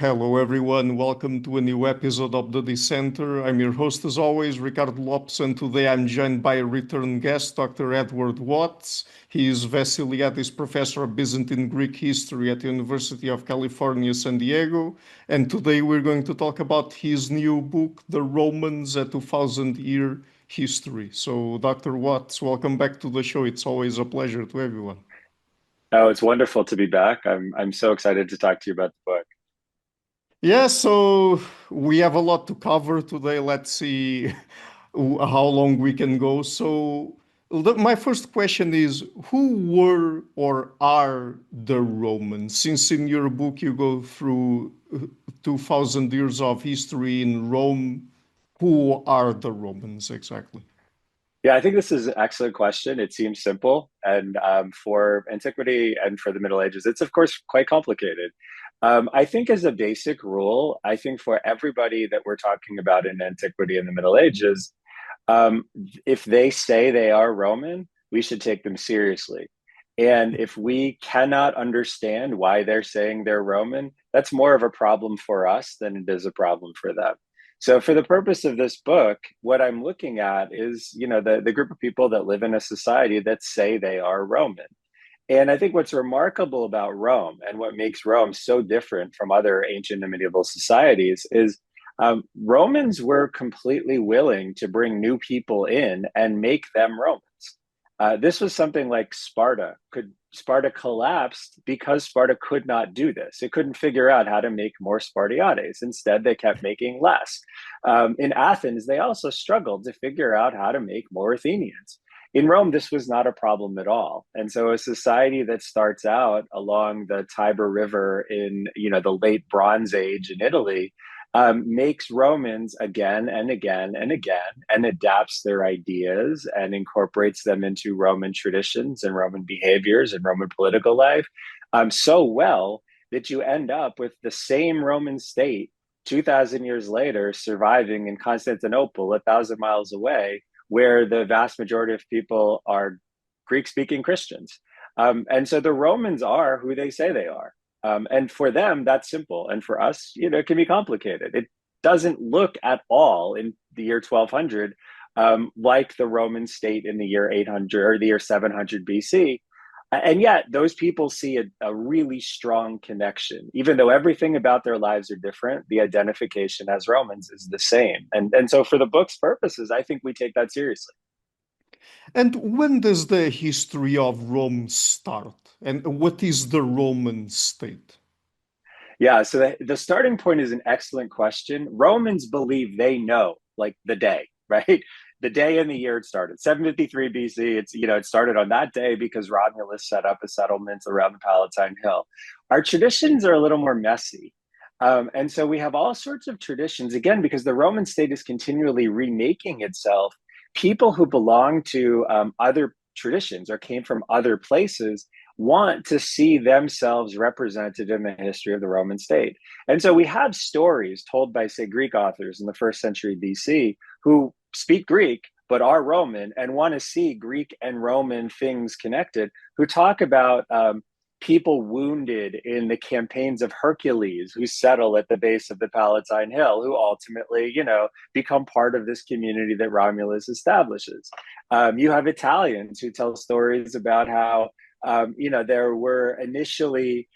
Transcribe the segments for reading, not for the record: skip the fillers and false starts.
Hello, everyone. Welcome to a new episode of the Dissenter. I'm your host, as always, Ricardo Lopes, and today I'm joined by a return guest, Dr. Edward Watts. He is Vassiliadis Professor of Byzantine Greek History at the University of California, San Diego. And today we're going to talk about his new book, The Romans: A 2000-Year History. So, Dr. Watts, welcome back to the show. It's always a pleasure to everyone. Oh, it's wonderful to be back. I'm so excited to talk to you about the book. Yeah, so we have a lot to cover today. Let's see how long we can go. So, my first question is, who were or are the Romans? Since in your book you go through 2000 years of history in Rome, who are the Romans exactly? Yeah, I think this is an excellent question. It seems simple, and for antiquity and for the Middle Ages, it's of course quite complicated. I think as a basic rule, I think for everybody that we're talking about in antiquity and the Middle Ages, um, if they say they are Roman, we should take them seriously. And if we cannot understand why they're saying they're Roman, that's more of a problem for us than it is a problem for them. So, for the purpose of this book, what I'm looking at is, the group of people that live in a society that say they are Roman. And I think what's remarkable about Rome and what makes Rome so different from other ancient and medieval societies is Romans were completely willing to bring new people in and make them Romans. This was something like Sparta. Sparta collapsed because Sparta could not do this. It couldn't figure out how to make more Spartiates. Instead, they kept making less. In Athens, they also struggled to figure out how to make more Athenians. In Rome, this was not a problem at all. And so a society that starts out along the Tiber River in, the late Bronze Age in Italy, makes Romans again and again and again and adapts their ideas and incorporates them into Roman traditions and Roman behaviors and Roman political life so well that you end up with the same Roman state 2,000 years later surviving in Constantinople, 1,000 miles away, where the vast majority of people are Greek speaking Christians. And so the Romans are who they say they are. And for them, that's simple. And for us, it can be complicated. It doesn't look at all in the year 1200 like the Roman state in the year 800 or the year 700 BC. And yet, those people see a really strong connection. Even though everything about their lives are different, the identification as Romans is the same. And so, for the book's purposes, I think we take that seriously. And when does the history of Rome start? And what is the Roman state? Yeah, so the starting point is an excellent question. Romans believe they know, like the day, right? The day and the year it started, 753 BC. It started on that day because Romulus set up a settlement around the Palatine Hill. Our traditions are a little more messy. And so we have all sorts of traditions, again, because the Roman state is continually remaking itself. People who belong to other traditions or came from other places want to see themselves represented in the history of the Roman state. And so we have stories told by, say, Greek authors in the first century BC who speak Greek but are Roman and want to see Greek and Roman things connected, who talk about people wounded in the campaigns of Hercules who settle at the base of the Palatine Hill, who ultimately, become part of this community that Romulus establishes. You have Italians who tell stories about how there were initially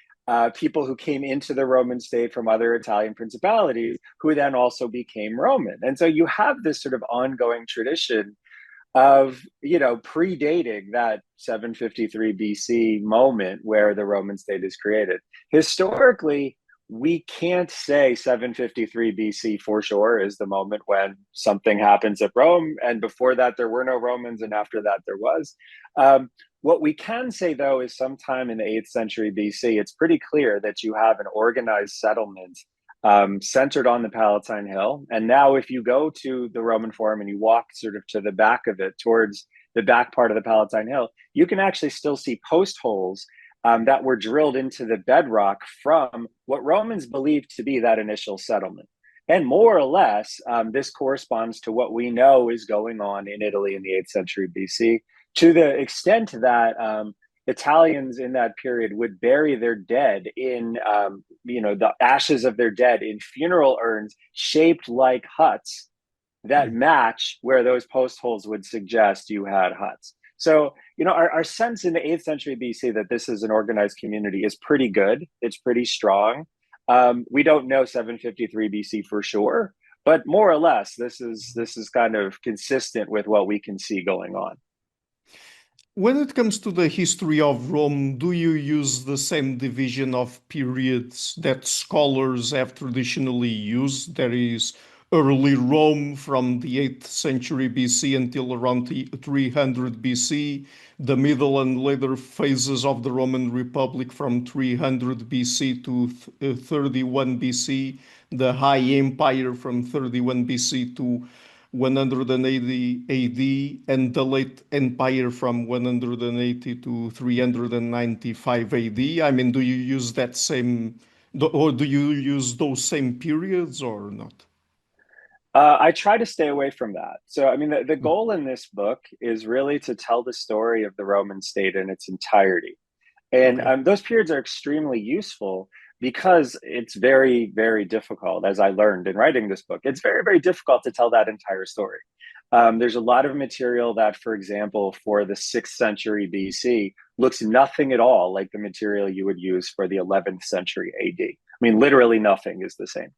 people who came into the Roman state from other Italian principalities who then also became Roman. And so you have this sort of ongoing tradition of, predating that 753 BC moment where the Roman state is created. Historically, we can't say 753 BC for sure is the moment when something happens at Rome. And before that, there were no Romans, and after that, there was. What we can say, though, is sometime in the 8th century BC, it's pretty clear that you have an organized settlement centered on the Palatine Hill. And now, if you go to the Roman Forum and you walk sort of to the back of it, towards the back part of the Palatine Hill, you can actually still see post holes that were drilled into the bedrock from what Romans believed to be that initial settlement. And more or less, this corresponds to what we know is going on in Italy in the 8th century BC, to the extent that Italians in that period would bury their dead in, the ashes of their dead in funeral urns shaped like huts that match where those post holes would suggest you had huts. So, our sense in the 8th century BC that this is an organized community is pretty good. It's pretty strong. We don't know 753 BC for sure, but more or less, this is kind of consistent with what we can see going on. When it comes to the history of Rome, do you use the same division of periods that scholars have traditionally used? There is early Rome from the 8th century BC until around 300 BC, the middle and later phases of the Roman Republic from 300 BC to 31 BC, the High Empire from 31 BC to 180 AD, and the late empire from 180 to 395 AD. I mean, do you use that same, or do you use those same periods or not? I try to stay away from that. So, I mean, the goal in this book is really to tell the story of the Roman state in its entirety. And Okay. those periods are extremely useful because it's very, very difficult, as I learned in writing this book. It's very, very difficult to tell that entire story. There's a lot of material that, for example, for the 6th century BC, looks nothing at all like the material you would use for the 11th century AD. I mean, literally nothing is the same.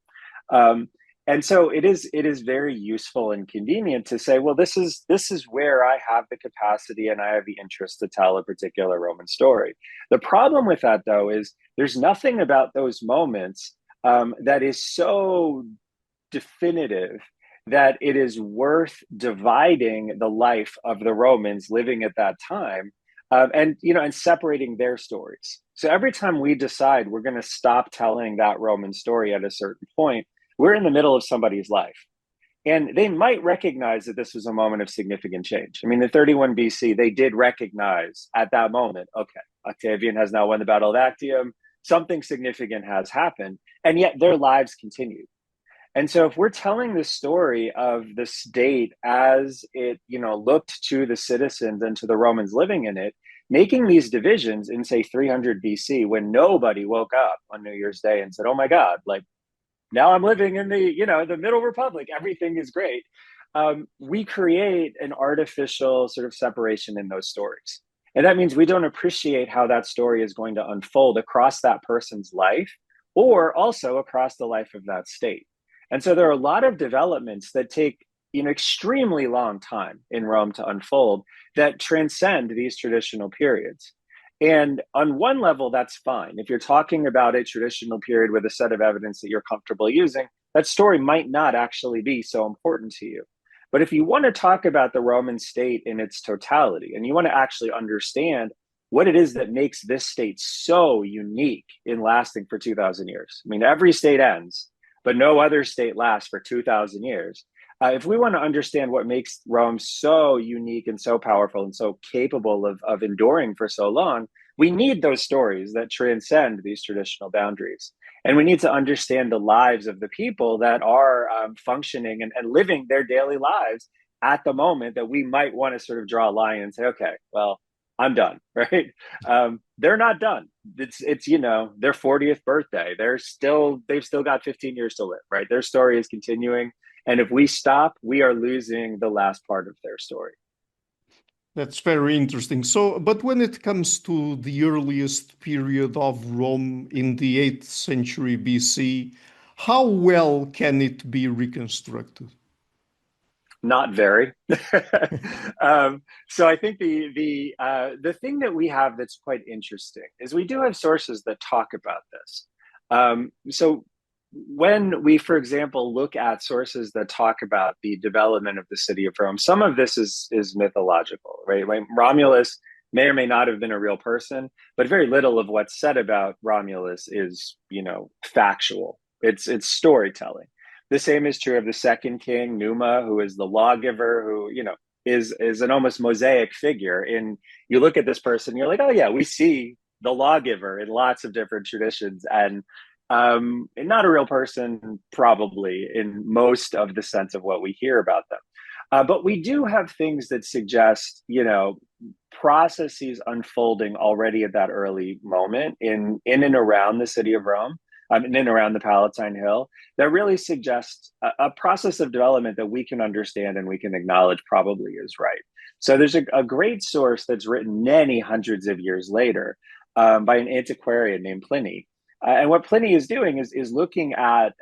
Um, and so it is very useful and convenient to say, well, this is where I have the capacity and I have the interest to tell a particular Roman story. The problem with that, though, is there's nothing about those moments that is so definitive that it is worth dividing the life of the Romans living at that time, and separating their stories. So every time we decide we're going to stop telling that Roman story at a certain point, we're in the middle of somebody's life. And they might recognize that this was a moment of significant change. I mean, in 31 BC, they did recognize at that moment, okay, Octavian has now won the Battle of Actium. Something significant has happened. And yet their lives continued. And so if we're telling the story of the state as it, looked to the citizens and to the Romans living in it, making these divisions in, say, 300 BC, when nobody woke up on New Year's Day and said, oh my God, like, now I'm living in the Middle Republic. Everything is great. We create an artificial sort of separation in those stories. And that means we don't appreciate how that story is going to unfold across that person's life or also across the life of that state. And so there are a lot of developments that take an extremely long time in Rome to unfold that transcend these traditional periods. And on one level, that's fine. If you're talking about a traditional period with a set of evidence that you're comfortable using, that story might not actually be so important to you. But if you want to talk about the Roman state in its totality, and you want to actually understand what it is that makes this state so unique in lasting for 2,000 years. I mean, every state ends, but no other state lasts for 2,000 years. If we want to understand what makes Rome so unique and so powerful and so capable of enduring for so long, we need those stories that transcend these traditional boundaries. And we need to understand the lives of the people that are functioning and living their daily lives at the moment that we might want to sort of draw a line and say, okay, well, I'm done, right? They're not done. It's their 40th birthday. They've still got 15 years to live, right? Their story is continuing. And if we stop, we are losing the last part of their story. That's very interesting. So, but when it comes to the earliest period of Rome in the 8th century BC, how well can it be reconstructed? Not very. So I think the thing that we have that's quite interesting is we do have sources that talk about this. So when we, for example, look at sources that talk about the development of the city of Rome, some of this is mythological, right? Romulus may or may not have been a real person, but very little of what's said about Romulus is, factual. It's storytelling. The same is true of the second king, Numa, who is the lawgiver, who, is an almost mosaic figure. And you look at this person, you're like, oh yeah, we see the lawgiver in lots of different traditions, and not a real person, probably in most of the sense of what we hear about them. But we do have things that suggest, processes unfolding already at that early moment in and around the city of Rome, in and around the Palatine Hill, that really suggests a process of development that we can understand and we can acknowledge probably is right. So there's a great source that's written many hundreds of years later by an antiquarian named Pliny. And what Pliny is doing is looking at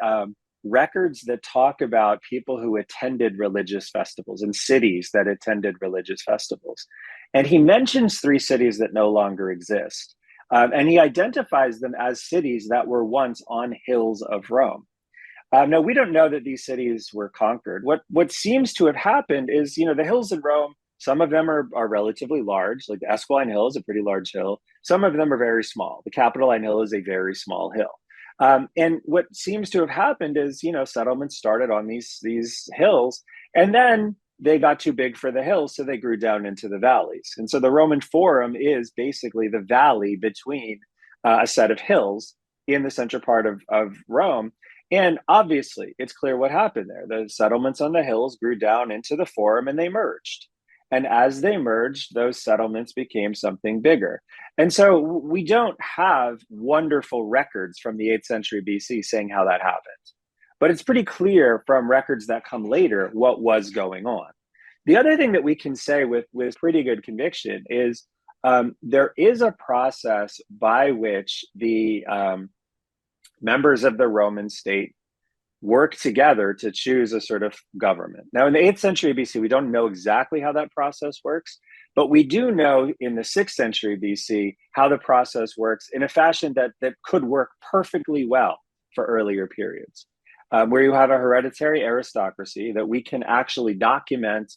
records that talk about people who attended religious festivals and cities that attended religious festivals. And he mentions three cities that no longer exist. And he identifies them as cities that were once on hills of Rome. Now, we don't know that these cities were conquered. What seems to have happened is, the hills in Rome, some of them are relatively large, like the Esquiline Hill is a pretty large hill. Some of them are very small. The Capitoline Hill is a very small hill. And what seems to have happened is, settlements started on these hills, and then they got too big for the hills, so they grew down into the valleys. And so the Roman Forum is basically the valley between a set of hills in the central part of Rome. And obviously, it's clear what happened there. The settlements on the hills grew down into the Forum, and they merged. And as they merged, those settlements became something bigger. And so we don't have wonderful records from the 8th century BC saying how that happened. But it's pretty clear from records that come later what was going on. The other thing that we can say with pretty good conviction is there is a process by which the members of the Roman state work together to choose a sort of government. Now, in the 8th century BC, we don't know exactly how that process works, but we do know in the 6th century BC how the process works in a fashion that could work perfectly well for earlier periods, where you have a hereditary aristocracy that we can actually document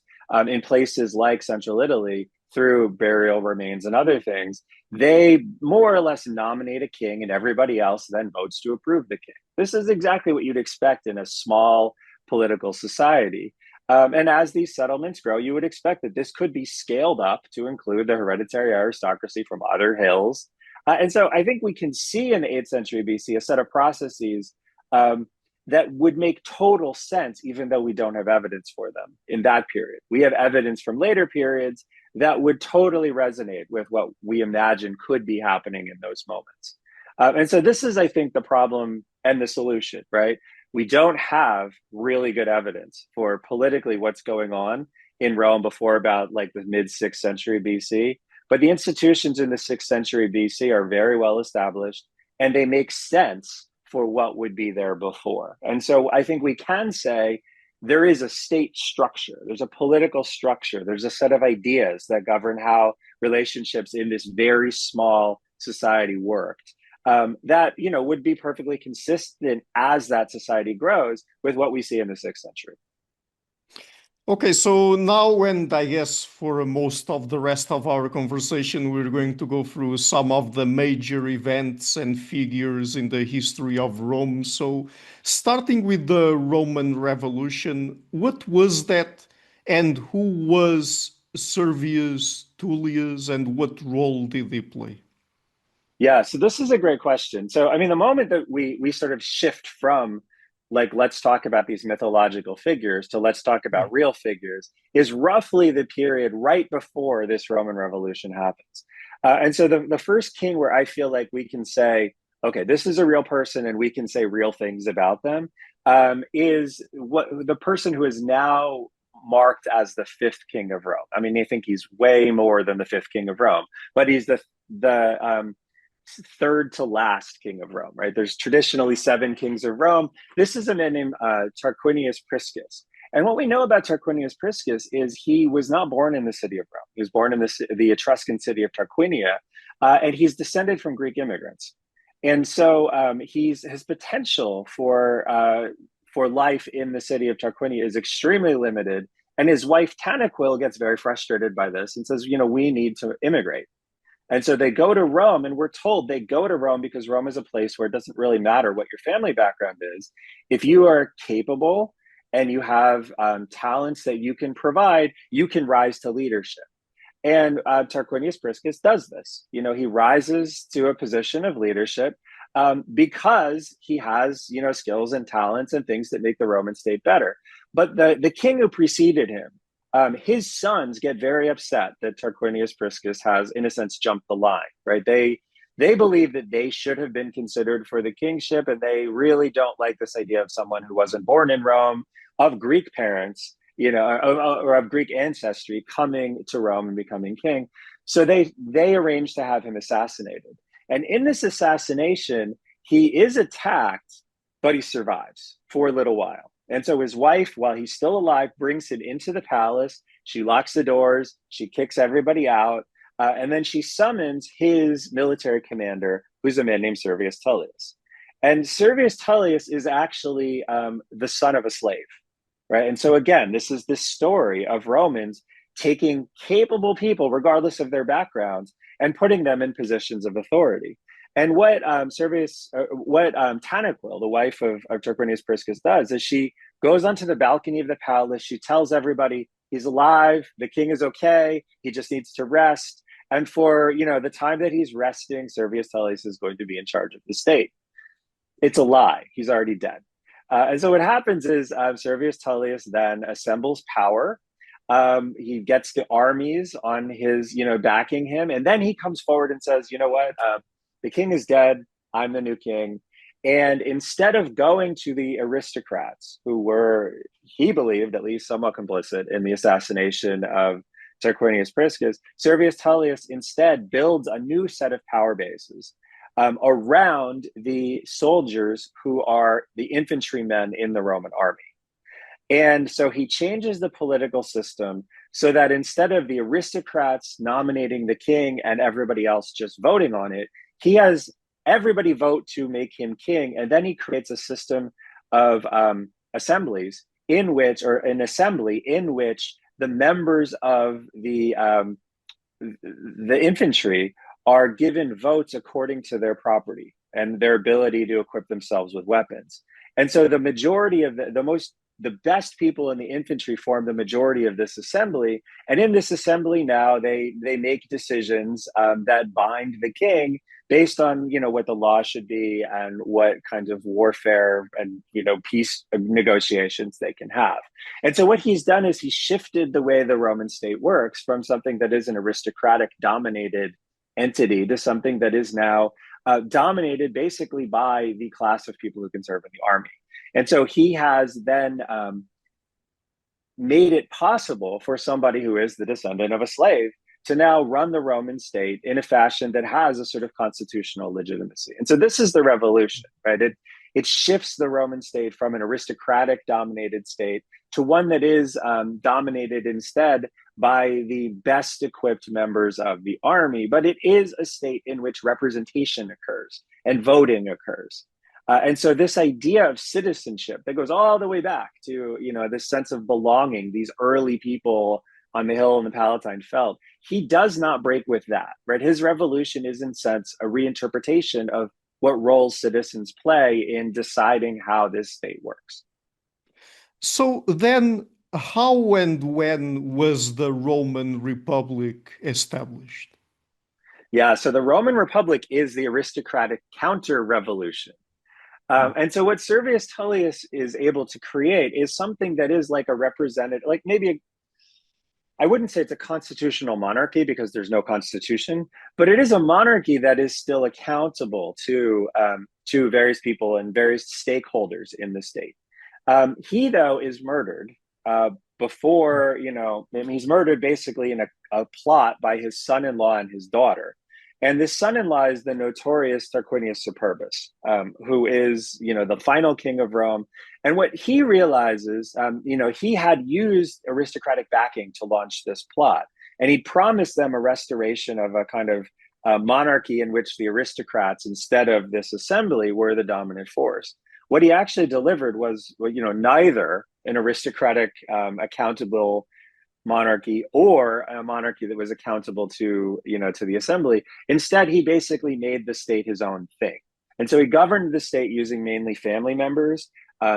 in places like central Italy through burial remains and other things. They more or less nominate a king, and everybody else then votes to approve the king. This is exactly what you'd expect in a small political society. And as these settlements grow, you would expect that this could be scaled up to include the hereditary aristocracy from other hills. And so I think we can see in the 8th century BC a set of processes that would make total sense, even though we don't have evidence for them in that period. We have evidence from later periods that would totally resonate with what we imagine could be happening in those moments. And so this is, I think, the problem and the solution, right? We don't have really good evidence for politically what's going on in Rome before about like the mid 6th century BC. But the institutions in the 6th century BC are very well established, and they make sense for what would be there before. And so I think we can say there is a state structure, there's a political structure, there's a set of ideas that govern how relationships in this very small society worked. That would be perfectly consistent as that society grows with what we see in the 6th century. Okay, so now, and I guess for most of the rest of our conversation, we're going to go through some of the major events and figures in the history of Rome. So, starting with the Roman Revolution, what was that, and who was Servius Tullius, and what role did he play? Yeah, so this is a great question. So, I mean, the moment that we sort of shift from like, let's talk about these mythological figures to let's talk about real figures is roughly the period right before this Roman Revolution happens. And so the first king where I feel like we can say, okay, this is a real person and we can say real things about them is the person who is now marked as the 5th king of Rome. I mean, they think he's way more than the 5th king of Rome, but he's the third to last king of Rome, right? There's traditionally 7 kings of Rome. This is a man named Tarquinius Priscus. And what we know about Tarquinius Priscus is he was not born in the city of Rome. He was born in the Etruscan city of Tarquinia, and he's descended from Greek immigrants. And so his potential for life in the city of Tarquinia is extremely limited. And his wife Tanaquil gets very frustrated by this and says, we need to immigrate. And so they go to Rome, and we're told they go to Rome because Rome is a place where it doesn't really matter what your family background is. If you are capable and you have talents that you can provide, you can rise to leadership. And Tarquinius Priscus does this. He rises to a position of leadership because he has, skills and talents and things that make the Roman state better. But the king who preceded him his sons get very upset that Tarquinius Priscus has, in a sense, jumped the line, right? They believe that they should have been considered for the kingship, and they really don't like this idea of someone who wasn't born in Rome, of Greek parents, or of Greek ancestry, coming to Rome and becoming king. So they arrange to have him assassinated. And in this assassination, he is attacked, but he survives for a little while. And so his wife, while he's still alive, brings him into the palace. She locks the doors. She kicks everybody out. And then she summons his military commander, who's a man named Servius Tullius. And Servius Tullius is actually the son of a slave, right? And so again, this is this story of Romans taking capable people, regardless of their backgrounds, and putting them in positions of authority. And what Tanaquil, the wife of Tarquinius Priscus, does is she goes onto the balcony of the palace. She tells everybody he's alive, the king is okay, he just needs to rest. And for the time that he's resting, Servius Tullius is going to be in charge of the state. It's a lie. He's already dead. And so what happens is Servius Tullius then assembles power. He gets the armies on his, backing him. And then he comes forward and says, you know what? The king is dead. I'm the new king. And instead of going to the aristocrats who were, he believed, at least somewhat complicit in the assassination of Tarquinius Priscus, Servius Tullius instead builds a new set of power bases around the soldiers who are the infantrymen in the Roman army. And so he changes the political system so that instead of the aristocrats nominating the king and everybody else just voting on it, he has everybody vote to make him king. And then he creates a system of assemblies in which, or an assembly in which the members of the infantry are given votes according to their property and their ability to equip themselves with weapons. And so the majority of the best people in the infantry form the majority of this assembly. And in this assembly now, they make decisions that bind the king based on what the law should be and what kinds of warfare and peace negotiations they can have. And so what he's done is he shifted the way the Roman state works from something that is an aristocratic dominated entity to something that is now dominated basically by the class of people who can serve in the army. And so he has then made it possible for somebody who is the descendant of a slave to now run the Roman state in a fashion that has a sort of constitutional legitimacy. And so this is the revolution, right? It shifts the Roman state from an aristocratic dominated state to one that is dominated instead by the best equipped members of the army. But it is a state in which representation occurs and voting occurs. And so this idea of citizenship that goes all the way back to, this sense of belonging, these early people on the hill in the Palatine felt, he does not break with that, right? His revolution is in a sense a reinterpretation of what roles citizens play in deciding how this state works. So then how and when was the Roman Republic established? Yeah, so the Roman Republic is the aristocratic counter-revolution. And so what Servius Tullius is able to create is something that is like a representative, like I wouldn't say it's a constitutional monarchy because there's no constitution, but it is a monarchy that is still accountable to various people and various stakeholders in the state. He, though, is murdered before, he's murdered basically in a plot by his son-in-law and his daughter. And this son-in-law is the notorious Tarquinius Superbus, who is, the final king of Rome. And what he realizes, he had used aristocratic backing to launch this plot. And he promised them a restoration of a kind of monarchy in which the aristocrats, instead of this assembly, were the dominant force. What he actually delivered was, neither an aristocratic, accountable monarchy or a monarchy that was accountable to the assembly. Instead, he basically made the state his own thing. And so he governed the state using mainly family members.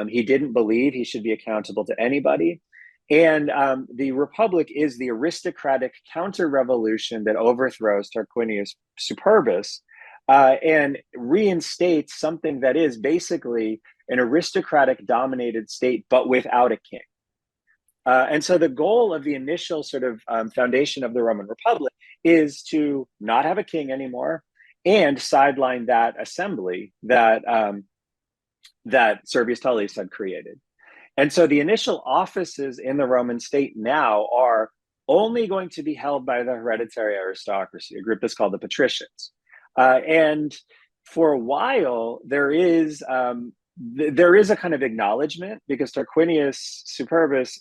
He didn't believe he should be accountable to anybody. And the Republic is the aristocratic counter-revolution that overthrows Tarquinius Superbus and reinstates something that is basically an aristocratic dominated state, but without a king. And so the goal of the initial sort of foundation of the Roman Republic is to not have a king anymore and sideline that assembly that Servius Tullius had created. And so the initial offices in the Roman state now are only going to be held by the hereditary aristocracy, a group that's called the patricians. And for a while, there is a kind of acknowledgement because Tarquinius Superbus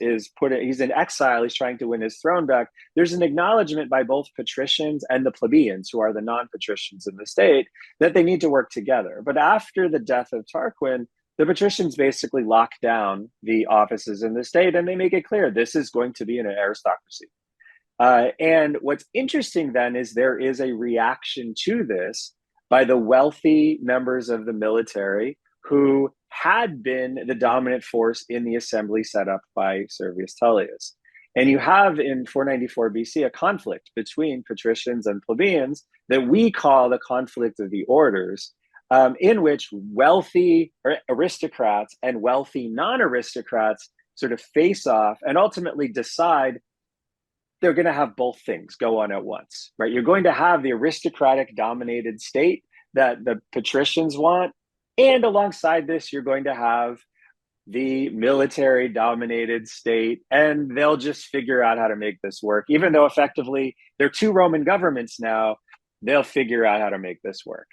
he's in exile, he's trying to win his throne back. There's an acknowledgement by both patricians and the plebeians, who are the non-patricians in the state, that they need to work together. But after the death of Tarquin, the patricians basically lock down the offices in the state and they make it clear this is going to be an aristocracy. And what's interesting then is there is a reaction to this by the wealthy members of the military who had been the dominant force in the assembly set up by Servius Tullius. And you have in 494 BC a conflict between patricians and plebeians that we call the conflict of the orders, in which wealthy aristocrats and wealthy non-aristocrats sort of face off and ultimately decide they're going to have both things go on at once, right? You're going to have the aristocratic dominated state that the patricians want. And alongside this, you're going to have the military dominated state, and they'll just figure out how to make this work. Even though effectively there are two Roman governments now, they'll figure out how to make this work.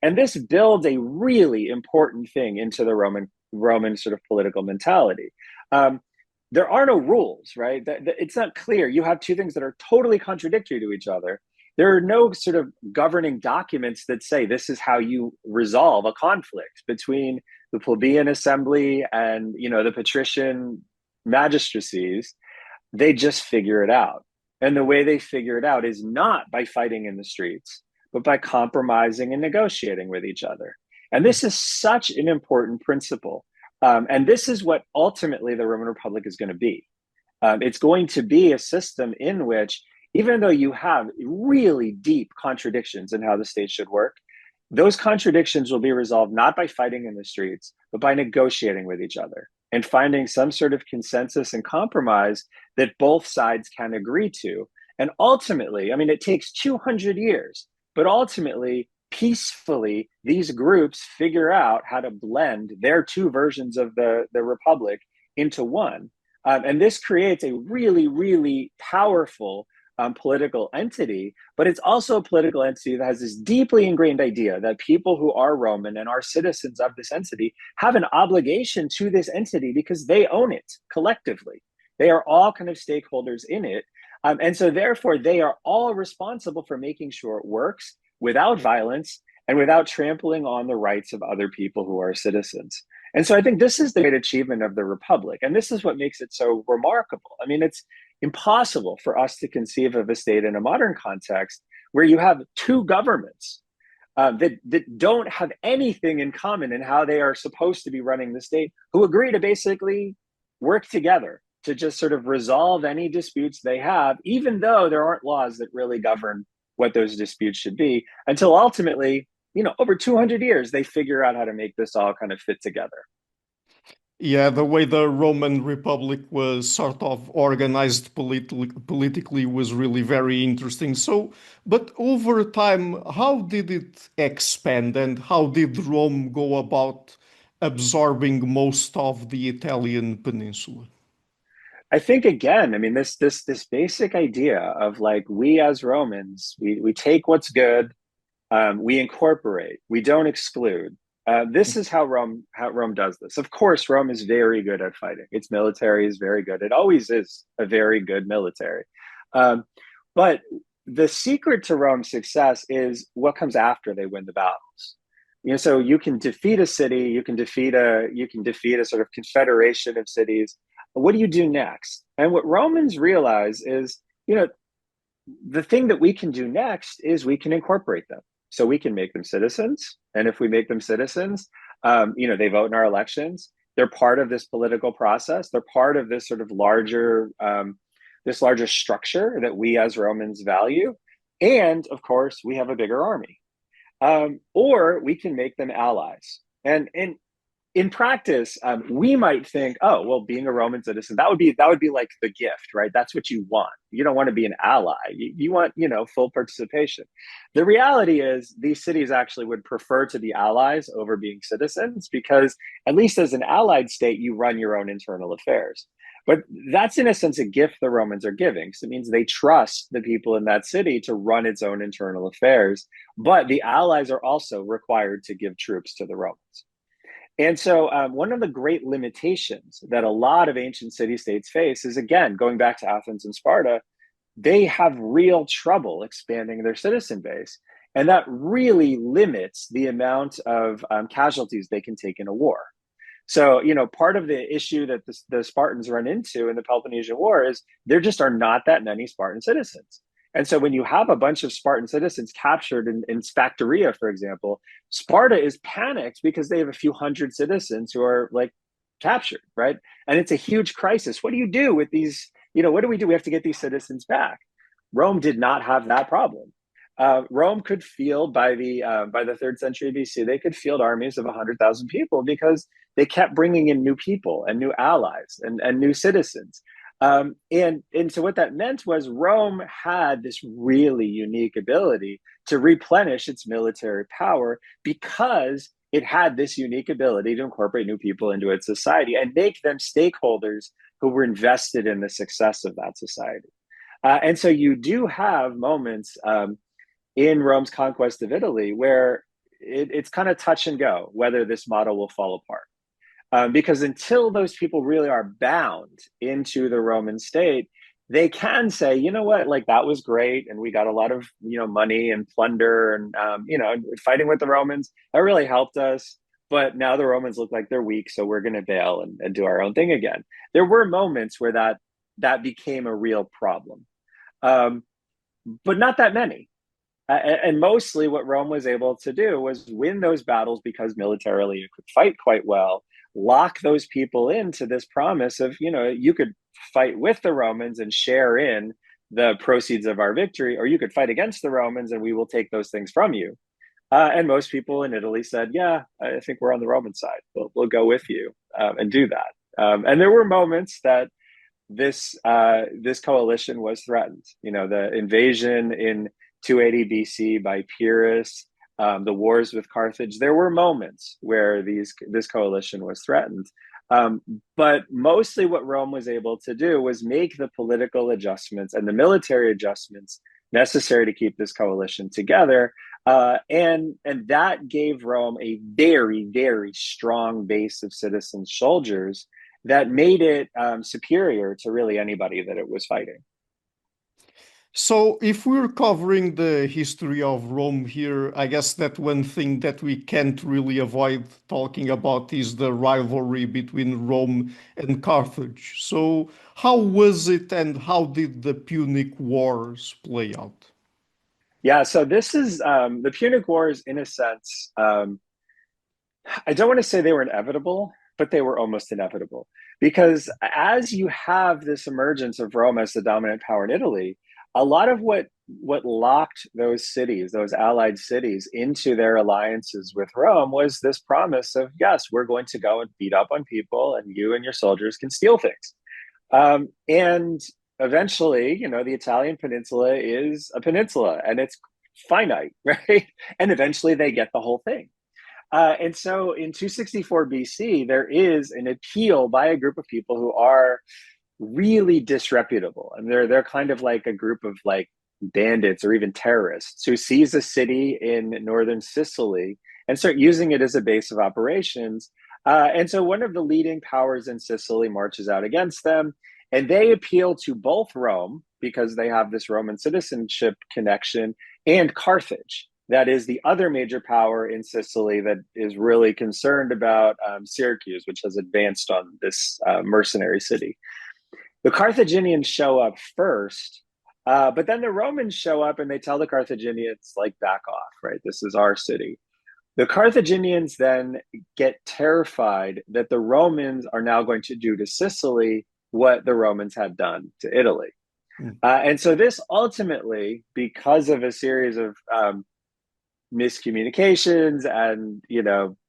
And this builds a really important thing into the Roman sort of political mentality. There are no rules, right? It's not clear. You have two things that are totally contradictory to each other. There are no sort of governing documents that say this is how you resolve a conflict between the plebeian assembly and, the patrician magistracies. They just figure it out. And the way they figure it out is not by fighting in the streets, but by compromising and negotiating with each other. And this is such an important principle. And this is what ultimately the Roman Republic is going to be. It's going to be a system in which, even though you have really deep contradictions in how the state should work, those contradictions will be resolved not by fighting in the streets, but by negotiating with each other and finding some sort of consensus and compromise that both sides can agree to. And ultimately, I mean, it takes 200 years, but ultimately, peacefully, these groups figure out how to blend their two versions of the Republic into one. And this creates a really, really powerful political entity, but it's also a political entity that has this deeply ingrained idea that people who are Roman and are citizens of this entity have an obligation to this entity because they own it collectively. They are all kind of stakeholders in it. And so therefore, they are all responsible for making sure it works without violence and without trampling on the rights of other people who are citizens. And so I think this is the great achievement of the Republic. And this is what makes it so remarkable. I mean, it's impossible for us to conceive of a state in a modern context where you have two governments that don't have anything in common in how they are supposed to be running the state, who agree to basically work together to just sort of resolve any disputes they have, even though there aren't laws that really govern what those disputes should be, until ultimately, over 200 years, they figure out how to make this all kind of fit together. Yeah, the way the Roman Republic was sort of organized politically was really very interesting. So, but over time, how did it expand and how did Rome go about absorbing most of the Italian peninsula? I think again, I mean, this basic idea of like we as Romans, we take what's good, we incorporate, we don't exclude. This is how Rome does this. Of course, Rome is very good at fighting. Its military is very good. It always is a very good military. But the secret to Rome's success is what comes after they win the battles. So you can defeat a city, you can defeat a sort of confederation of cities. What do you do next? And what Romans realize is, the thing that we can do next is we can incorporate them. So we can make them citizens. And if we make them citizens, they vote in our elections. They're part of this political process. They're part of this sort of larger structure that we as Romans value. And of course, we have a bigger army. Or we can make them allies. And in practice, we might think, oh, well, being a Roman citizen, that would be like the gift, right? That's what you want. You don't want to be an ally. You want, full participation. The reality is, these cities actually would prefer to be allies over being citizens because, at least as an allied state, you run your own internal affairs. But that's in a sense a gift the Romans are giving. So it means they trust the people in that city to run its own internal affairs. But the allies are also required to give troops to the Romans. And so, one of the great limitations that a lot of ancient city states face is, again, going back to Athens and Sparta, they have real trouble expanding their citizen base. And that really limits the amount of casualties they can take in a war. So, part of the issue that the Spartans run into in the Peloponnesian War is there just are not that many Spartan citizens. And so when you have a bunch of Spartan citizens captured in Sphacteria, for example, Sparta is panicked because they have a few hundred citizens who are like captured, right? And it's a huge crisis. What do you do with these? What do we do? We have to get these citizens back. Rome did not have that problem. Rome could field by the third century BC, they could field armies of 100,000 people because they kept bringing in new people and new allies and new citizens. And so what that meant was Rome had this really unique ability to replenish its military power because it had this unique ability to incorporate new people into its society and make them stakeholders who were invested in the success of that society. And so you do have moments in Rome's conquest of Italy where it's kind of touch and go whether this model will fall apart. Because until those people really are bound into the Roman state, they can say, you know what, like that was great, and we got a lot of money and plunder, and fighting with the Romans that really helped us. But now the Romans look like they're weak, so we're going to bail and do our own thing again. There were moments where that became a real problem, but not that many. And mostly what Rome was able to do was win those battles because militarily it could fight quite well, lock those people into this promise of, you could fight with the Romans and share in the proceeds of our victory, or you could fight against the Romans and we will take those things from you. And most people in Italy said, yeah, I think we're on the Roman side. We'll go with you and do that. And there were moments that this coalition was threatened. The invasion in 280 BC by Pyrrhus, the wars with Carthage, there were moments where this coalition was threatened. But mostly what Rome was able to do was make the political adjustments and the military adjustments necessary to keep this coalition together. And that gave Rome a very, very strong base of citizen soldiers that made it superior to really anybody that it was fighting. So, if we're covering the history of Rome here, I guess that one thing that we can't really avoid talking about is the rivalry between Rome and Carthage. So, how was it and how did the Punic Wars play out? Yeah, so this is the Punic Wars, in a sense. I don't want to say they were inevitable, but they were almost inevitable because as you have this emergence of Rome as the dominant power in Italy, a lot of what locked those cities, those allied cities, into their alliances with Rome was this promise of, yes, we're going to go and beat up on people, and you and your soldiers can steal things. And eventually, the Italian peninsula is a peninsula, and it's finite, right? And eventually, they get the whole thing. And so, in 264 BC, there is an appeal by a group of people who are really disreputable, and they're kind of like a group of like bandits or even terrorists who seize a city in northern Sicily and start using it as a base of operations. And so one of the leading powers in Sicily marches out against them, and they appeal to both Rome because they have this Roman citizenship connection, and Carthage, that is the other major power in Sicily that is really concerned about Syracuse, which has advanced on this mercenary city. The Carthaginians show up first, but then the Romans show up and they tell the Carthaginians, like, back off, right? This is our city. The Carthaginians then get terrified that the Romans are now going to do to Sicily what the Romans had done to Italy. And so this ultimately, because of a series of miscommunications and,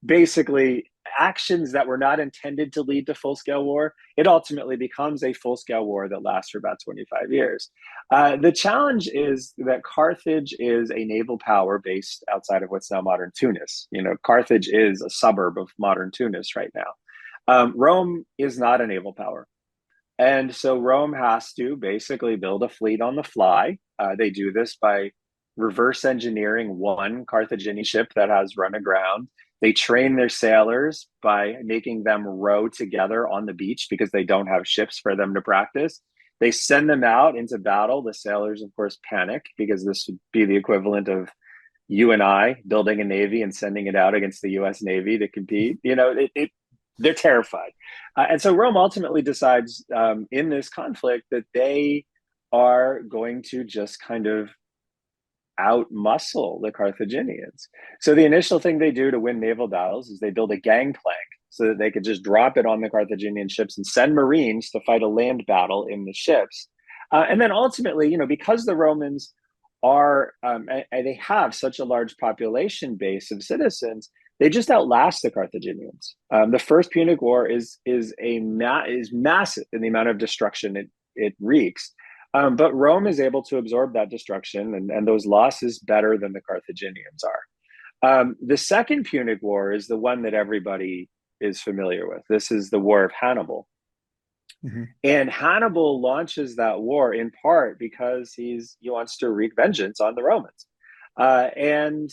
basically actions that were not intended to lead to full-scale war, it ultimately becomes a full-scale war that lasts for about 25 years. The challenge is that Carthage is a naval power based outside of what's now modern Tunis. Carthage is a suburb of modern Tunis right now. Rome is not a naval power. And so Rome has to basically build a fleet on the fly. They do this by reverse engineering one Carthaginian ship that has run aground. They train their sailors by making them row together on the beach because they don't have ships for them to practice. They send them out into battle. The sailors, of course, panic because this would be the equivalent of you and I building a navy and sending it out against the U.S. Navy to compete. They're terrified. And so Rome ultimately decides in this conflict that they are going to just kind of outmuscle the Carthaginians. So the initial thing they do to win naval battles is they build a gangplank so that they could just drop it on the Carthaginian ships and send Marines to fight a land battle in the ships. And then ultimately, because the Romans are, they have such a large population base of citizens, they just outlast the Carthaginians. The First Punic War is massive in the amount of destruction it wreaks. But Rome is able to absorb that destruction and those losses better than the Carthaginians are. The Second Punic War is the one that everybody is familiar with. This is the War of Hannibal. Mm-hmm. And Hannibal launches that war in part because he wants to wreak vengeance on the Romans. And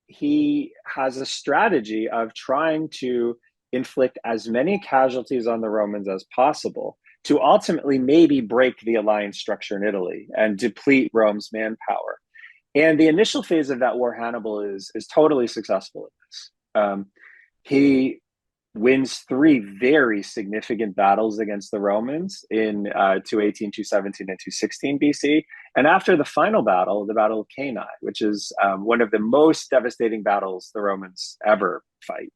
he has a strategy of trying to inflict as many casualties on the Romans as possible to ultimately maybe break the alliance structure in Italy and deplete Rome's manpower. And the initial phase of that war, Hannibal is totally successful in this. He wins 3 very significant battles against the Romans in 218, 217, and 216 BC. And after the final battle, the Battle of Cannae, which is one of the most devastating battles the Romans ever fight,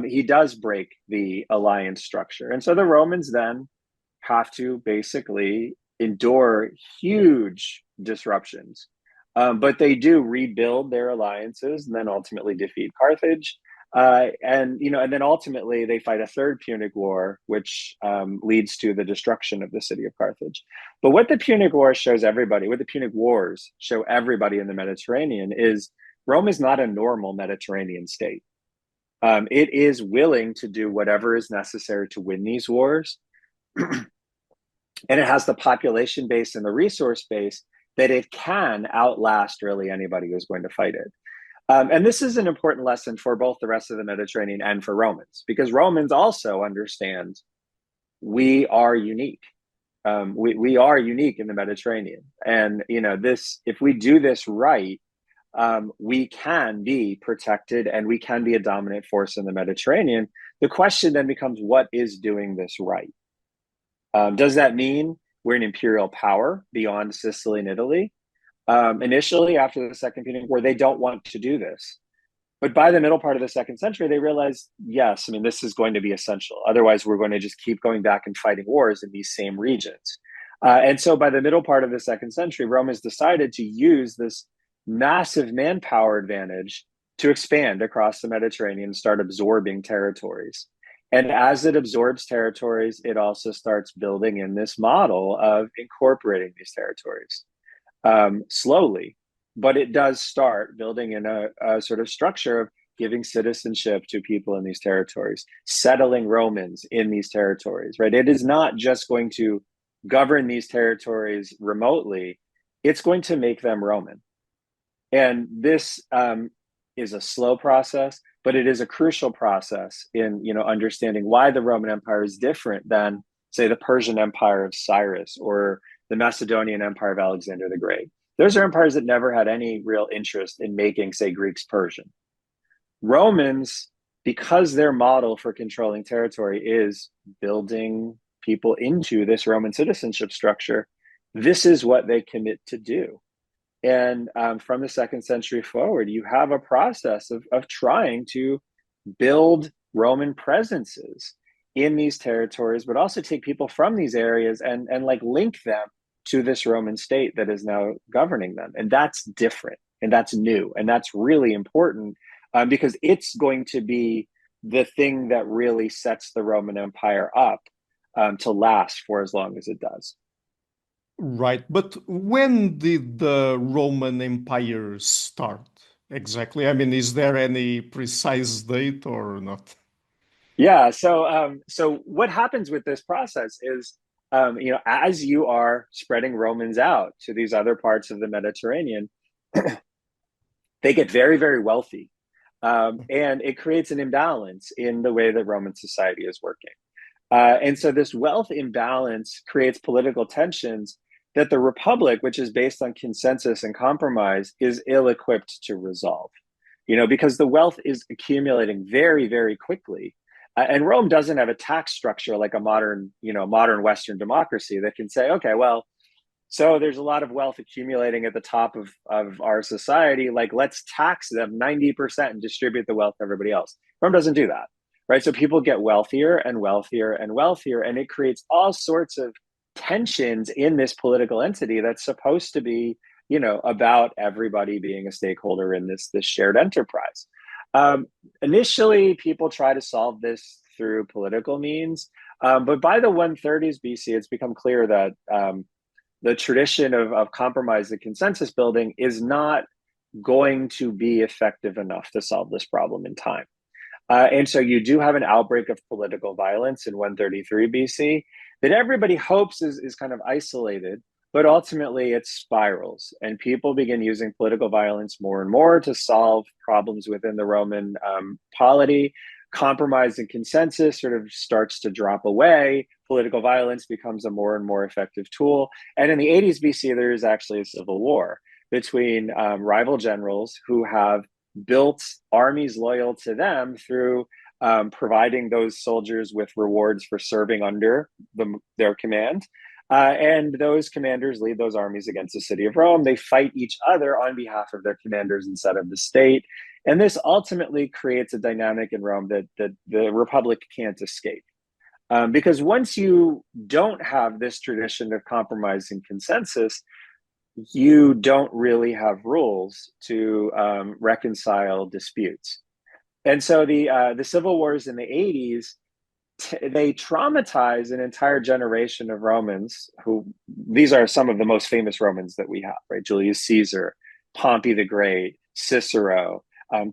he does break the alliance structure. And so the Romans then have to basically endure huge disruptions. But they do rebuild their alliances and then ultimately defeat Carthage. And then ultimately they fight a third Punic War, which leads to the destruction of the city of Carthage. But what the Punic War shows everybody, what the Punic Wars show everybody in the Mediterranean is Rome is not a normal Mediterranean state. It is willing to do whatever is necessary to win these wars. And it has the population base and the resource base that it can outlast really anybody who's going to fight it. And this is an important lesson for both the rest of the Mediterranean and for Romans, because Romans also understand we are unique. We are unique in the Mediterranean. And, if we do this right, we can be protected and we can be a dominant force in the Mediterranean. The question then becomes, what is doing this right? Does that mean we're an imperial power beyond Sicily and Italy? Initially, after the Second Punic War, they don't want to do this. But by the middle part of the 2nd century, they realized, yes, this is going to be essential. Otherwise, we're going to just keep going back and fighting wars in these same regions. And so by the middle part of the 2nd century, Rome has decided to use this massive manpower advantage to expand across the Mediterranean and start absorbing territories. And as it absorbs territories, it also starts building in this model of incorporating these territories slowly. But it does start building in a sort of structure of giving citizenship to people in these territories, settling Romans in these territories, right? It is not just going to govern these territories remotely. It's going to make them Roman. And this is a slow process, but it is a crucial process in understanding why the Roman Empire is different than, say, the Persian Empire of Cyrus or the Macedonian Empire of Alexander the Great. Those are empires that never had any real interest in making, say, Greeks Persian. Romans, because their model for controlling territory is building people into this Roman citizenship structure, this is what they commit to do. And from the 2nd century forward, you have a process of trying to build Roman presences in these territories, but also take people from these areas and link them to this Roman state that is now governing them. And that's different and that's new. And that's really important because it's going to be the thing that really sets the Roman Empire up to last for as long as it does. Right. But when did the Roman Empire start exactly? I mean, is there any precise date or not? Yeah. So what happens with this process is, as you are spreading Romans out to these other parts of the Mediterranean, they get very, very wealthy. And it creates an imbalance in the way that Roman society is working. And so this wealth imbalance creates political tensions that the Republic, which is based on consensus and compromise, is ill equipped to resolve. Because the wealth is accumulating very, very quickly. And Rome doesn't have a tax structure like a modern Western democracy that can say, okay, well, so there's a lot of wealth accumulating at the top of our society. Like, let's tax them 90% and distribute the wealth to everybody else. Rome doesn't do that, right? So people get wealthier and wealthier and wealthier, and it creates all sorts of tensions in this political entity that's supposed to be, about everybody being a stakeholder in this shared enterprise. Initially, people try to solve this through political means, but by the 130s BC, it's become clear that the tradition of compromise and consensus building is not going to be effective enough to solve this problem in time. And so you do have an outbreak of political violence in 133 BC that everybody hopes is kind of isolated, but ultimately it spirals and people begin using political violence more and more to solve problems within the Roman polity. Compromise and consensus sort of starts to drop away. Political violence becomes a more and more effective tool. And in the 80s BC, there is actually a civil war between rival generals who have built armies loyal to them through providing those soldiers with rewards for serving under their command. And those commanders lead those armies against the city of Rome. They fight each other on behalf of their commanders instead of the state. And this ultimately creates a dynamic in Rome that the Republic can't escape. Because once you don't have this tradition of compromise and consensus, you don't really have rules to reconcile disputes. And so the civil wars in the 80s, they traumatize an entire generation of Romans who, these are some of the most famous Romans that we have, right? Julius Caesar, Pompey the Great, Cicero,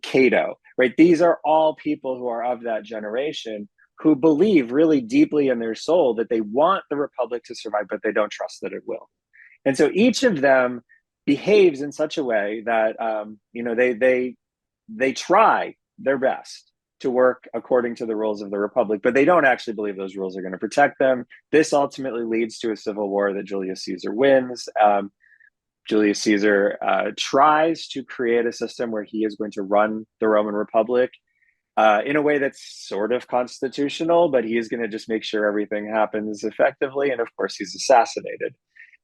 Cato, right? These are all people who are of that generation who believe really deeply in their soul that they want the Republic to survive, but they don't trust that it will. And so each of them behaves in such a way that they try their best to work according to the rules of the Republic, but they don't actually believe those rules are going to protect them. This ultimately leads to a civil war that Julius Caesar wins. Julius Caesar tries to create a system where he is going to run the Roman Republic in a way that's sort of constitutional, but he is going to just make sure everything happens effectively. And of course, he's assassinated.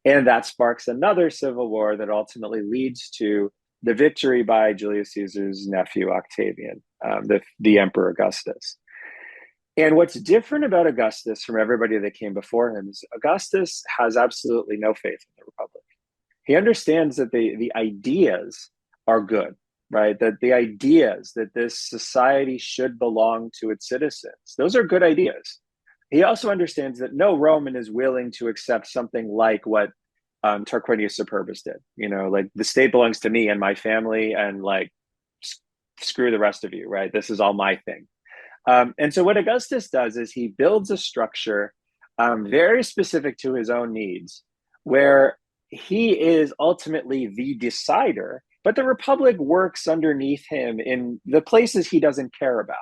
And that sparks another civil war that ultimately leads to the victory by Julius Caesar's nephew, Octavian, the Emperor Augustus. And what's different about Augustus from everybody that came before him is Augustus has absolutely no faith in the Republic. He understands that the ideas are good, right? That the ideas that this society should belong to its citizens, those are good ideas. He also understands that no Roman is willing to accept something like what Tarquinius Superbus did. Like, the state belongs to me and my family, and like, screw the rest of you, right? This is all my thing. And so what Augustus does is he builds a structure very specific to his own needs, where he is ultimately the decider, but the Republic works underneath him in the places he doesn't care about,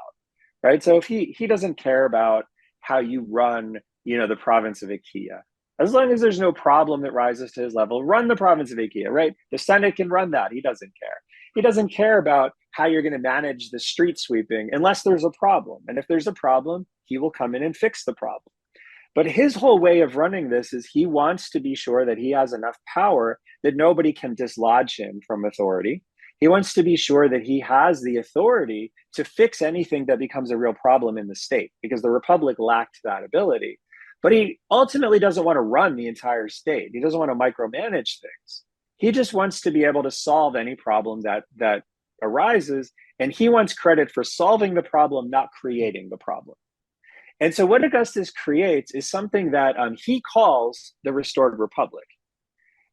right? So if he doesn't care about how you run, the province of Achaia, as long as there's no problem that rises to his level, run the province of Achaia, right? The Senate can run that. He doesn't care. He doesn't care about how you're going to manage the street sweeping unless there's a problem. And if there's a problem, he will come in and fix the problem. But his whole way of running this is he wants to be sure that he has enough power that nobody can dislodge him from authority. He wants to be sure that he has the authority to fix anything that becomes a real problem in the state, because the Republic lacked that ability. But he ultimately doesn't want to run the entire state. He doesn't want to micromanage things. He just wants to be able to solve any problem that arises And he wants credit for solving the problem, not creating the problem. And so what Augustus creates is something that he calls the restored republic.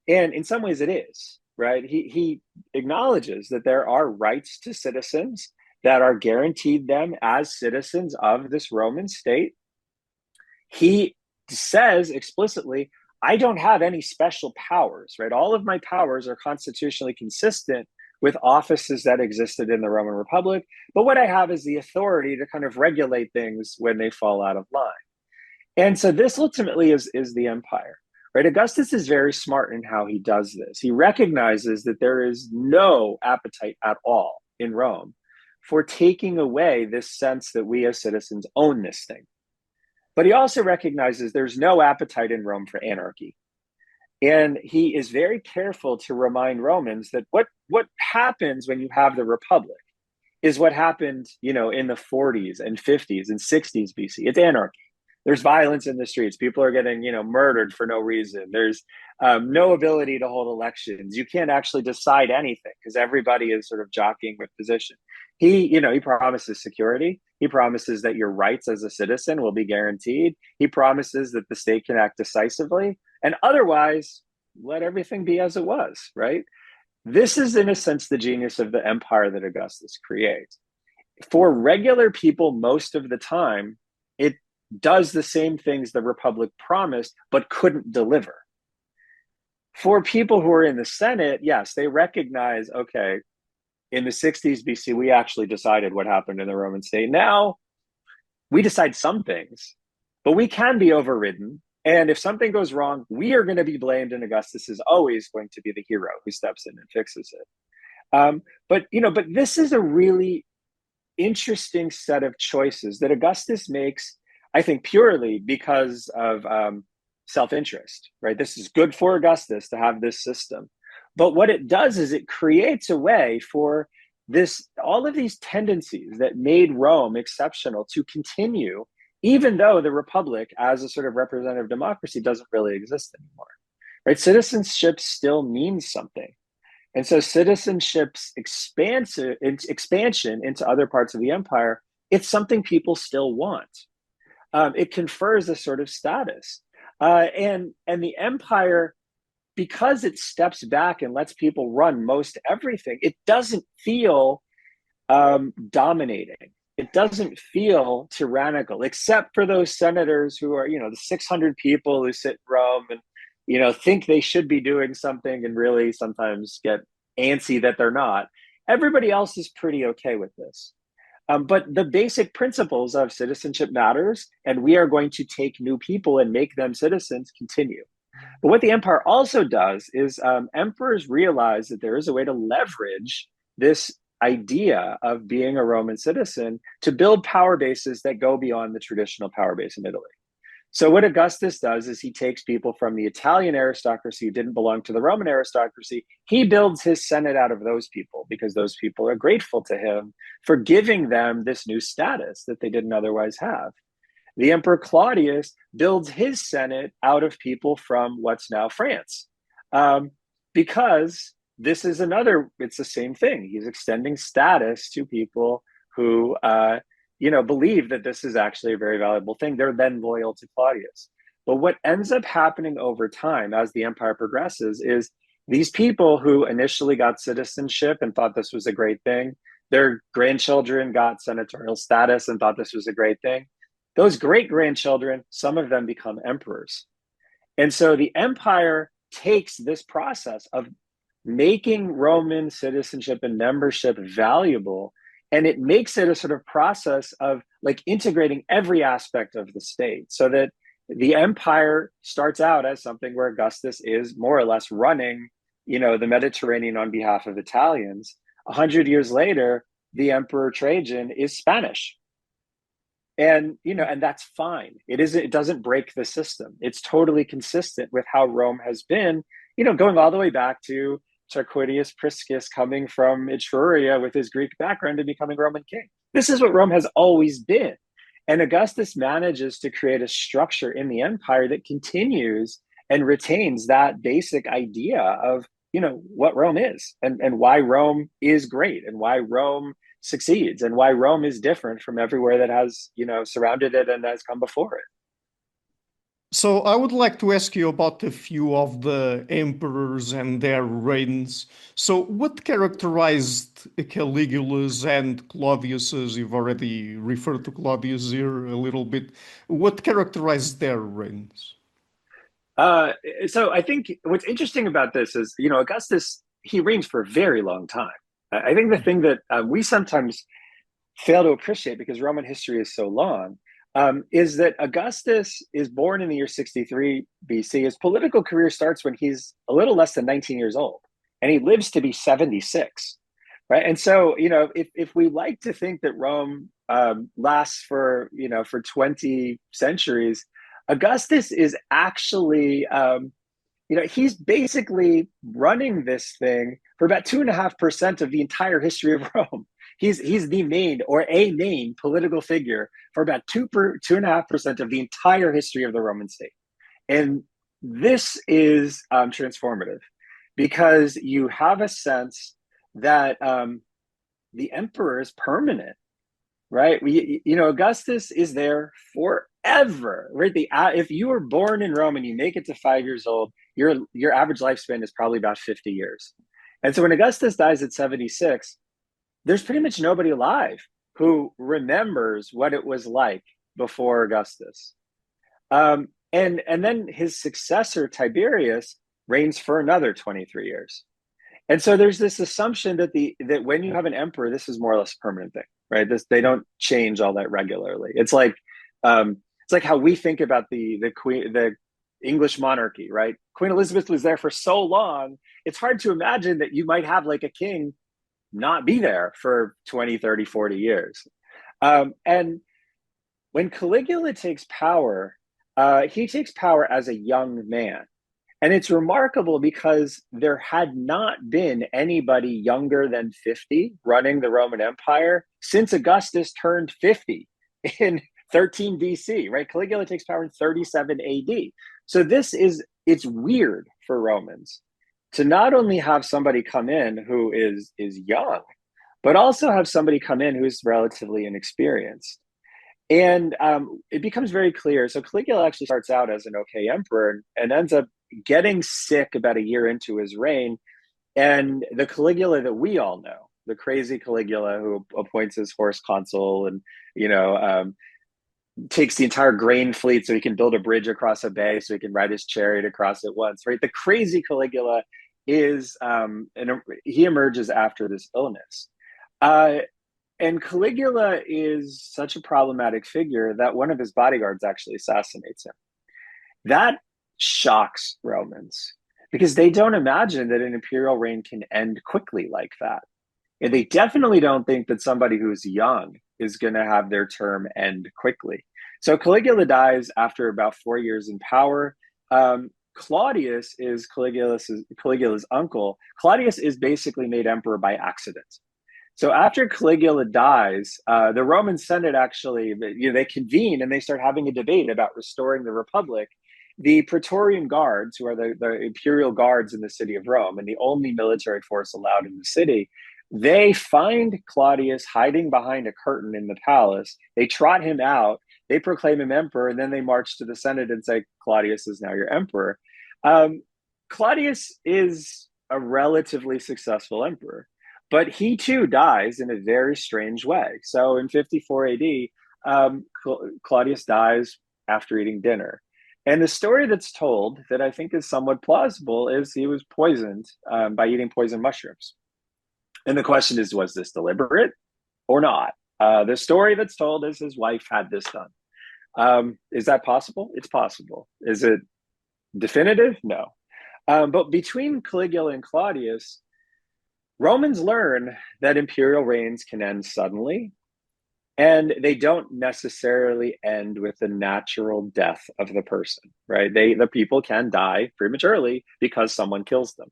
And in some ways it is, right? He acknowledges that there are rights to citizens that are guaranteed them as citizens of this Roman state. He says explicitly, I don't have any special powers, right? All of my powers are constitutionally consistent with offices that existed in the Roman Republic. But what I have is the authority to kind of regulate things when they fall out of line. And so this ultimately is the empire, right? Augustus is very smart in how he does this. He recognizes that there is no appetite at all in Rome for taking away this sense that we as citizens own this thing. But he also recognizes there's no appetite in Rome for anarchy. And he is very careful to remind Romans that what happens when you have the Republic is what happened, in the 40s and 50s and 60s BC. It's anarchy. There's violence in the streets. People are getting, murdered for no reason. There's no ability to hold elections. You can't actually decide anything because everybody is sort of jockeying with position. He promises security. He promises that your rights as a citizen will be guaranteed. He promises that the state can act decisively, and otherwise let everything be as it was, right? This is, in a sense, the genius of the empire that Augustus creates. For regular people, most of the time, it does the same things the Republic promised, but couldn't deliver. For people who are in the Senate, yes, they recognize, okay, in the 60s BC, we actually decided what happened in the Roman state. Now, we decide some things, but we can be overridden. And if something goes wrong, we are going to be blamed, and Augustus is always going to be the hero who steps in and fixes it. But this is a really interesting set of choices that Augustus makes, I think, purely because of self-interest, right? This is good for Augustus to have this system. But what it does is it creates a way for all of these tendencies that made Rome exceptional to continue, even though the Republic as a sort of representative democracy doesn't really exist anymore, right? Citizenship still means something. And so citizenship's expansion into other parts of the empire, it's something people still want. It confers a sort of status. And the empire, because it steps back and lets people run most everything, it doesn't feel dominating. It doesn't feel tyrannical, except for those senators who are, the 600 people who sit in Rome and, think they should be doing something and really sometimes get antsy that they're not. Everybody else is pretty okay with this. But the basic principles of citizenship matters, and we are going to take new people and make them citizens continue. But what the empire also does is emperors realize that there is a way to leverage this idea of being a Roman citizen to build power bases that go beyond the traditional power base in Italy. So what Augustus does is he takes people from the Italian aristocracy who didn't belong to the Roman aristocracy. He builds his Senate out of those people because those people are grateful to him for giving them this new status that they didn't otherwise have. The Emperor Claudius builds his Senate out of people from what's now France, because this is it's the same thing. He's extending status to people who, believe that this is actually a very valuable thing. They're then loyal to Claudius. But what ends up happening over time as the empire progresses is these people who initially got citizenship and thought this was a great thing, their grandchildren got senatorial status and thought this was a great thing. Those great-grandchildren, some of them become emperors. And so the empire takes this process of making Roman citizenship and membership valuable, and it makes it a sort of process of integrating every aspect of the state, so that the empire starts out as something where Augustus is more or less running, the Mediterranean on behalf of Italians. 100 years later, the Emperor Trajan is Spanish. And that's fine. It doesn't break the system. It's totally consistent with how Rome has been, going all the way back to Tarquinius Priscus coming from Etruria with his Greek background and becoming Roman king. This is what Rome has always been. And Augustus manages to create a structure in the empire that continues and retains that basic idea of, what Rome is and why Rome is great and why Rome succeeds and why Rome is different from everywhere that has, surrounded it and has come before it. So I would like to ask you about a few of the emperors and their reigns. So what characterized Caligula's and Claudius's, you've already referred to Claudius here a little bit, what characterized their reigns? Uh, so I think what's interesting about this is, Augustus, he reigns for a very long time. I think the thing that we sometimes fail to appreciate because Roman history is so long is that Augustus is born in the year 63 BC. His political career starts when he's a little less than 19 years old, and he lives to be 76. Right. And so, if we like to think that Rome lasts for 20 centuries, Augustus is actually, he's basically running this thing for about 2.5% of the entire history of Rome. He's the main or a main political figure for about 2.5% of the entire history of the Roman state. And this is transformative because you have a sense that the emperor is permanent, right? Augustus is there forever, right? If you were born in Rome and you make it to 5 years old, your average lifespan is probably about 50 years. And so when Augustus dies at 76, there's pretty much nobody alive who remembers what it was like before Augustus. And then his successor, Tiberius, reigns for another 23 years. And so there's this assumption that when you have an emperor, this is more or less a permanent thing, right? They don't change all that regularly. It's like how we think about the English monarchy, right? Queen Elizabeth was there for so long. It's hard to imagine that you might have like a king not be there for 20, 30, 40 years. And when Caligula takes power, he takes power as a young man. And it's remarkable because there had not been anybody younger than 50 running the Roman Empire since Augustus turned 50 in 13 BC, right? Caligula takes power in 37 AD. So it's weird for Romans to not only have somebody come in who is young, but also have somebody come in who's relatively inexperienced. And it becomes very clear. So Caligula actually starts out as an okay emperor and ends up getting sick about a year into his reign. And the Caligula that we all know, the crazy Caligula who appoints his horse consul and, takes the entire grain fleet so he can build a bridge across a bay so he can ride his chariot across it once, right? The crazy Caligula he emerges after this illness. And Caligula is such a problematic figure that one of his bodyguards actually assassinates him. That shocks Romans because they don't imagine that an imperial reign can end quickly like that. And they definitely don't think that somebody who's young is going to have their term end quickly. So Caligula dies after about 4 years in power. Claudius is Caligula's uncle. Claudius is basically made emperor by accident. So after Caligula dies, the Roman Senate actually, they convene and they start having a debate about restoring the Republic. The Praetorian Guards, who are the imperial guards in the city of Rome and the only military force allowed in the city, they find Claudius hiding behind a curtain in the palace. They trot him out. They proclaim him emperor, and then they march to the Senate and say, Claudius is now your emperor. Claudius is a relatively successful emperor, but he too dies in a very strange way. So in 54 AD, Claudius dies after eating dinner. And the story that's told that I think is somewhat plausible is he was poisoned by eating poisoned mushrooms. And the question is, was this deliberate or not? The story that's told is his wife had this done. Is that possible? It's possible. Is it definitive? No. But between Caligula and Claudius, Romans learn that imperial reigns can end suddenly, and they don't necessarily end with the natural death of the person, right? The people can die prematurely because someone kills them.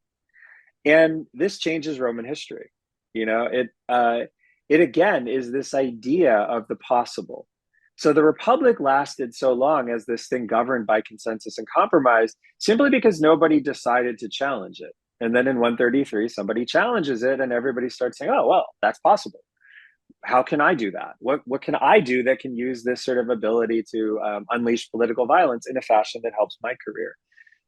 And this changes Roman history. It again is this idea of the possible. So the Republic lasted so long as this thing governed by consensus and compromise simply because nobody decided to challenge it. And then in 133, somebody challenges it and everybody starts saying, oh, well, that's possible. how can I do that? What can I do that can use this sort of ability to unleash political violence in a fashion that helps my career?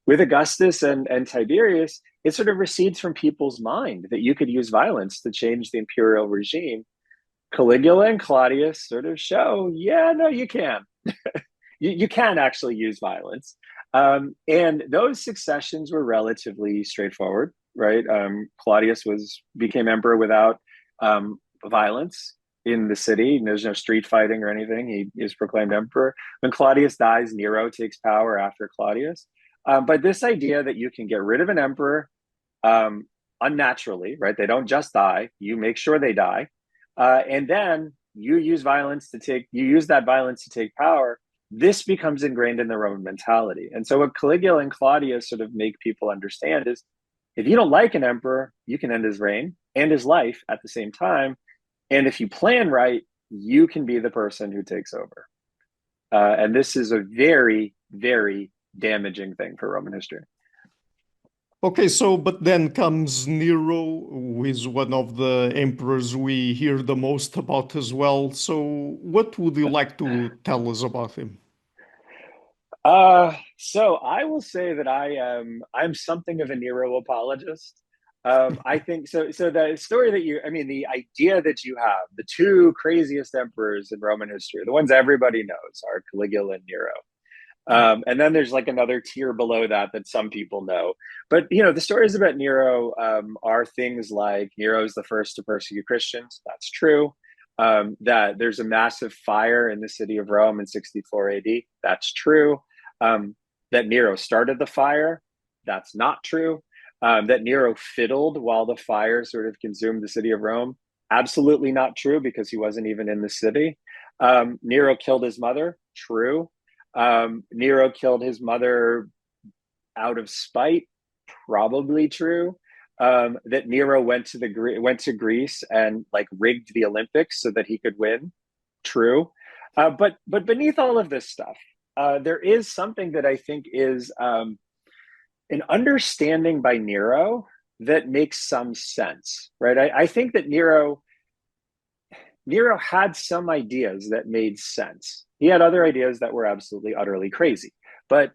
With Augustus and Tiberius, it sort of recedes from people's mind that you could use violence to change the imperial regime. Caligula and Claudius sort of show, yeah, no, you can. You can actually use violence. And those successions were relatively straightforward, right? Claudius became emperor without violence in the city. There's no street fighting or anything. He is proclaimed emperor. When Claudius dies, Nero takes power after Claudius. But this idea that you can get rid of an emperor unnaturally, right? They don't just die. You make sure they die. And then you use that violence to take power. This becomes ingrained in the Roman mentality. And so what Caligula and Claudius sort of make people understand is if you don't like an emperor, you can end his reign and his life at the same time. And if you plan right, you can be the person who takes over. And this is a very, very damaging thing for Roman history. Okay, so but then comes Nero, who is one of the emperors we hear the most about as well. So what would you like to tell us about him? So I will say that I'm something of a Nero apologist. I think so. So the story that the idea that you have the two craziest emperors in Roman history, the ones everybody knows, are Caligula and Nero. And then there's like another tier below that some people know. But the stories about Nero are things like Nero's the first to persecute Christians. That's true. That there's a massive fire in the city of Rome in 64 AD. That's true. That Nero started the fire. That's not true. That Nero fiddled while the fire sort of consumed the city of Rome. Absolutely not true, because he wasn't even in the city. Nero killed his mother. True. Nero killed his mother out of spite. Probably true. That Nero went to Greece and like rigged the Olympics so that he could win. True. But beneath all of this stuff, there is something that I think is an understanding by Nero that makes some sense, right? I think that Nero had some ideas that made sense. He had other ideas that were absolutely, utterly crazy, but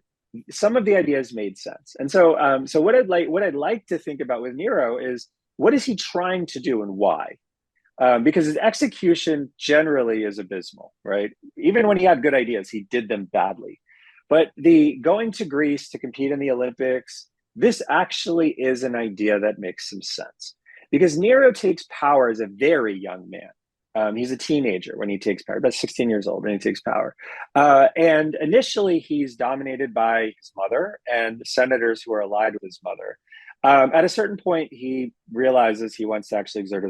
some of the ideas made sense. And so, so what I'd like to think about with Nero is, what is he trying to do and why? Because his execution generally is abysmal, right? Even when he had good ideas, he did them badly. But the going to Greece to compete in the Olympics, this actually is an idea that makes some sense, because Nero takes power as a very young man. He's a teenager when he takes power, about 16 years old when he takes power. And initially, he's dominated by his mother and senators who are allied with his mother. At a certain point, he realizes he wants to actually exert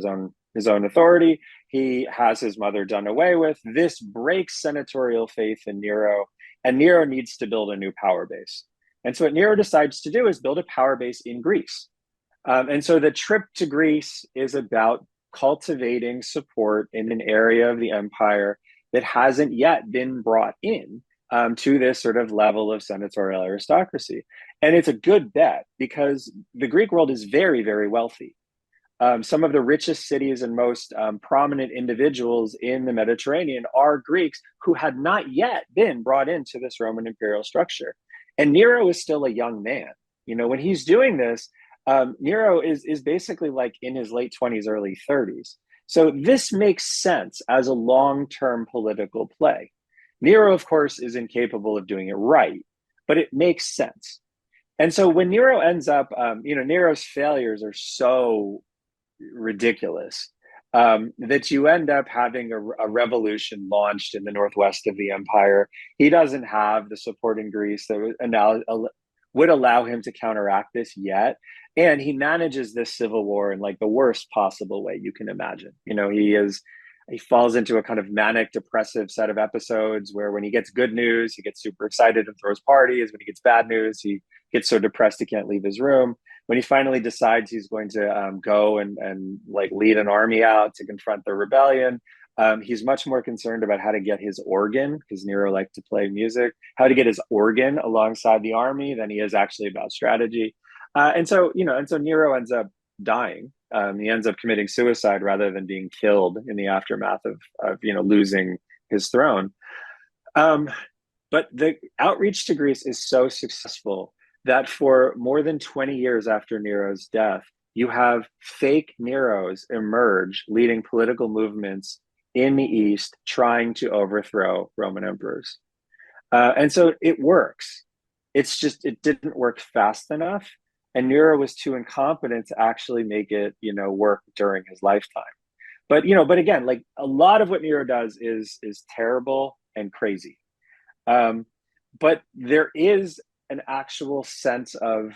his own authority. He has his mother done away with. This breaks senatorial faith in Nero, and Nero needs to build a new power base. And so what Nero decides to do is build a power base in Greece. And so the trip to Greece is about cultivating support in an area of the empire that hasn't yet been brought in to this sort of level of senatorial aristocracy. And it's a good bet, because the Greek world is very, very wealthy. Some of the richest cities and most prominent individuals in the Mediterranean are Greeks who had not yet been brought into this Roman imperial structure. And Nero is still a young man. When he's doing this, Nero is basically like in his late 20s, early 30s. So this makes sense as a long-term political play. Nero, of course, is incapable of doing it right, but it makes sense. And so when Nero ends up, Nero's failures are so ridiculous that you end up having a revolution launched in the northwest of the empire. He doesn't have the support in Greece that would allow him to counteract this yet. And he manages this civil war in like the worst possible way you can imagine. He falls into a kind of manic depressive set of episodes where when he gets good news, he gets super excited and throws parties. When he gets bad news, he gets so depressed he can't leave his room. When he finally decides he's going to go and like lead an army out to confront the rebellion, he's much more concerned about how to get his organ, because Nero liked to play music, how to get his organ alongside the army than he is actually about strategy. And so Nero ends up dying He ends up committing suicide rather than being killed in the aftermath of losing his throne. Um, but the outreach to Greece is so successful that for more than 20 years after Nero's death, you have fake Neros emerge leading political movements in the East trying to overthrow Roman emperors. And so it works. It's just, it didn't work fast enough. And Nero was too incompetent to actually make it, work during his lifetime. But again, like a lot of what Nero does is terrible and crazy. Um, but there is an actual sense of,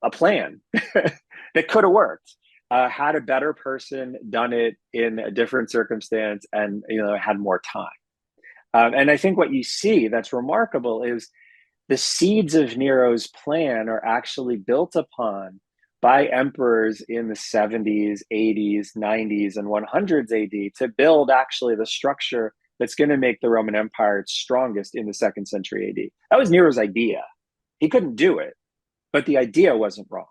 a plan that could have worked. Had a better person done it in a different circumstance and, had more time. And I think what you see that's remarkable is the seeds of Nero's plan are actually built upon by emperors in the 70s, 80s, 90s, and 100s AD to build actually the structure that's going to make the Roman Empire its strongest in the second century AD. That was Nero's idea. He couldn't do it, but the idea wasn't wrong.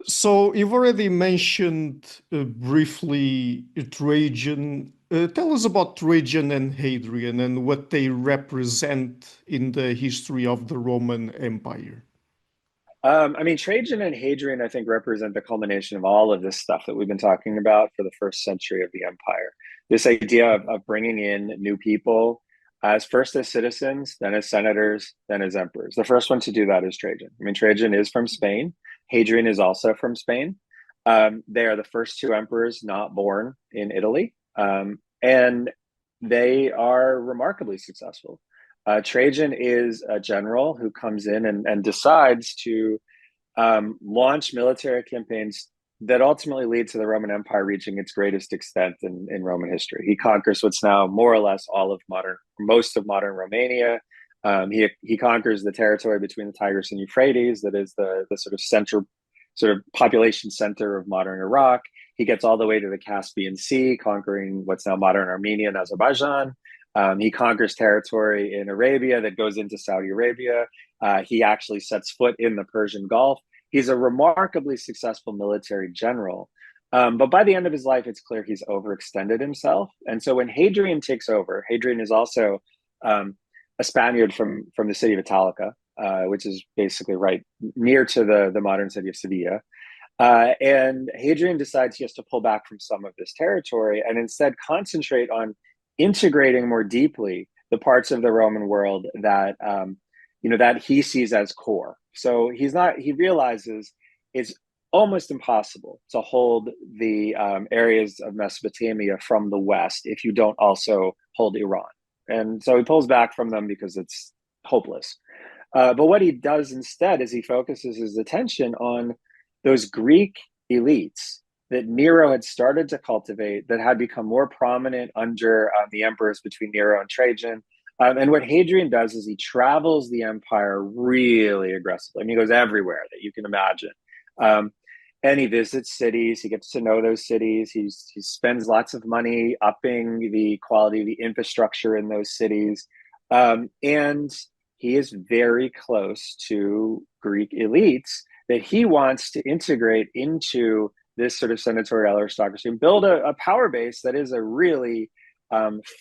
So you've already mentioned briefly Trajan. Tell us about Trajan and Hadrian and what they represent in the history of the Roman Empire. Trajan and Hadrian, I think, represent the culmination of all of this stuff that we've been talking about for the first century of the empire. This idea of bringing in new people as first as citizens, then as senators, then as emperors. The first one to do that is Trajan. Trajan is from Spain. Hadrian is also from Spain. They are the first two emperors not born in Italy. And they are remarkably successful. Trajan is a general who comes in and decides to launch military campaigns that ultimately lead to the Roman Empire reaching its greatest extent in Roman history. He conquers what's now more or less most of modern Romania. He conquers the territory between the Tigris and Euphrates, that is the sort of population center of modern Iraq. He gets all the way to the Caspian Sea, conquering what's now modern Armenia and Azerbaijan. He conquers territory in Arabia that goes into Saudi Arabia. He actually sets foot in the Persian Gulf. He's a remarkably successful military general. But by the end of his life, it's clear he's overextended himself. And so when Hadrian takes over, Hadrian is also a Spaniard from the city of Italica, which is basically right near to the modern city of Sevilla. And Hadrian decides he has to pull back from some of this territory and instead concentrate on integrating more deeply the parts of the Roman world that that he sees as core. So he realizes it's almost impossible to hold the areas of Mesopotamia from the West if you don't also hold Iran. And so he pulls back from them because it's hopeless. But what he does instead is he focuses his attention on those Greek elites that Nero had started to cultivate that had become more prominent under the emperors between Nero and Trajan. And what Hadrian does is he travels the empire really aggressively. He goes everywhere that you can imagine. And he visits cities. He gets to know those cities. He spends lots of money upping the quality of the infrastructure in those cities. And he is very close to Greek elites that he wants to integrate into this sort of senatorial aristocracy and build a power base that is a really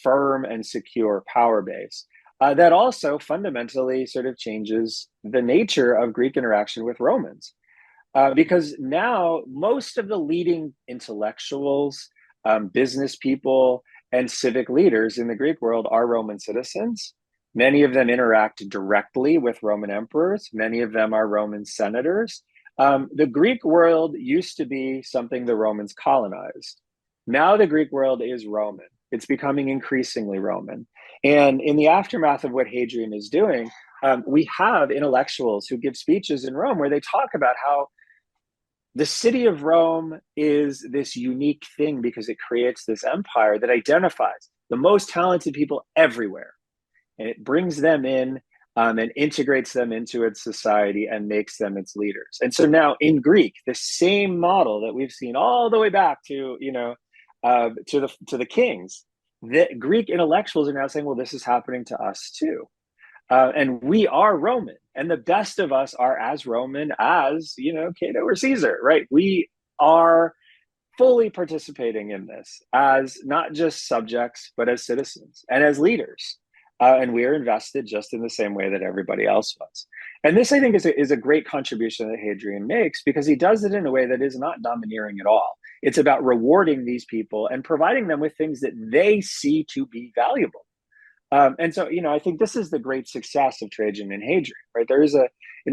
firm and secure power base that also fundamentally sort of changes the nature of Greek interaction with Romans. Because now most of the leading intellectuals, business people, and civic leaders in the Greek world are Roman citizens. Many of them interact directly with Roman emperors. Many of them are Roman senators. The Greek world used to be something the Romans colonized. Now the Greek world is Roman. It's becoming increasingly Roman. And in the aftermath of what Hadrian is doing, we have intellectuals who give speeches in Rome where they talk about how the city of Rome is this unique thing because it creates this empire that identifies the most talented people everywhere. And it brings them in and integrates them into its society and makes them its leaders. And so now in Greek, the same model that we've seen all the way back to, to the kings, the Greek intellectuals are now saying, well, this is happening to us too. And we are Roman, and the best of us are as Roman as, Cato or Caesar, right? We are fully participating in this as not just subjects, but as citizens and as leaders. And we are invested just in the same way that everybody else was. And this, I think, is a great contribution that Hadrian makes, because he does it in a way that is not domineering at all. It's about rewarding these people and providing them with things that they see to be valuable. And so, I think this is the great success of Trajan and Hadrian, right? There is an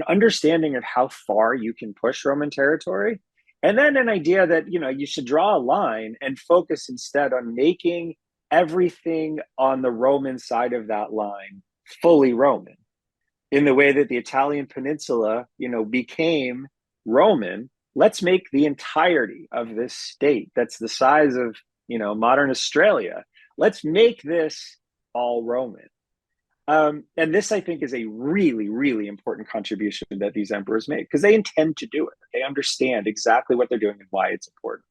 understanding of how far you can push Roman territory, and then an idea that, you should draw a line and focus instead on making everything on the Roman side of that line fully Roman, in the way that the Italian peninsula, became Roman. Let's make the entirety of this state that's the size of, modern Australia. Let's make this all Roman. And this, I think, is a really, really important contribution that these emperors make, because they intend to do it. They understand exactly what they're doing and why it's important.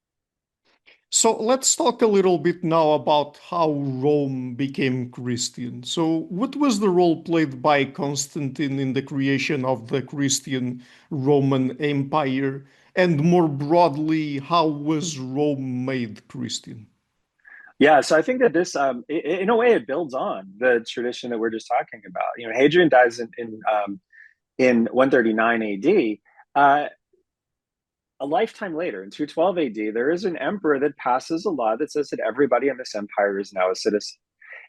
So let's talk a little bit now about how Rome became Christian. So, what was the role played by Constantine in the creation of the Christian Roman Empire? And more broadly, how was Rome made Christian? Yeah, so I think that this, in a way, it builds on the tradition that we're just talking about. Hadrian dies in 139 AD. A lifetime later, in 212 AD, there is an emperor that passes a law that says that everybody in this empire is now a citizen.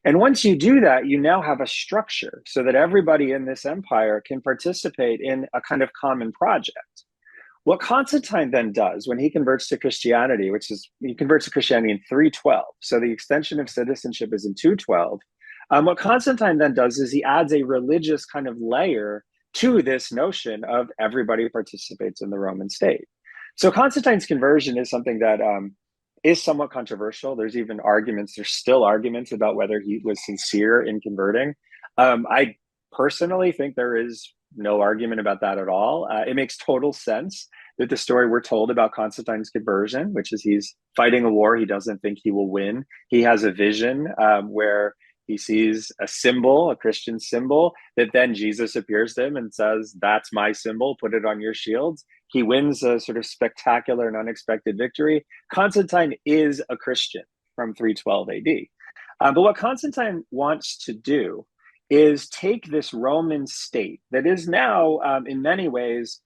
And once you do that, you now have a structure so that everybody in this empire can participate in a kind of common project. What Constantine then does when he converts to Christianity, he converts to Christianity in 312, so the extension of citizenship is in 212. What Constantine then does is he adds a religious kind of layer to this notion of everybody participates in the Roman state. So Constantine's conversion is something that is somewhat controversial. There's still arguments about whether he was sincere in converting. I personally think there is no argument about that at all. It makes total sense that the story we're told about Constantine's conversion, which is he's fighting a war he doesn't think he will win. He has a vision where he sees a symbol, a Christian symbol, that then Jesus appears to him and says, "That's my symbol, put it on your shields." He wins a sort of spectacular and unexpected victory. Constantine is a Christian from 312 AD. But what Constantine wants to do is take this Roman state that is now, in many ways,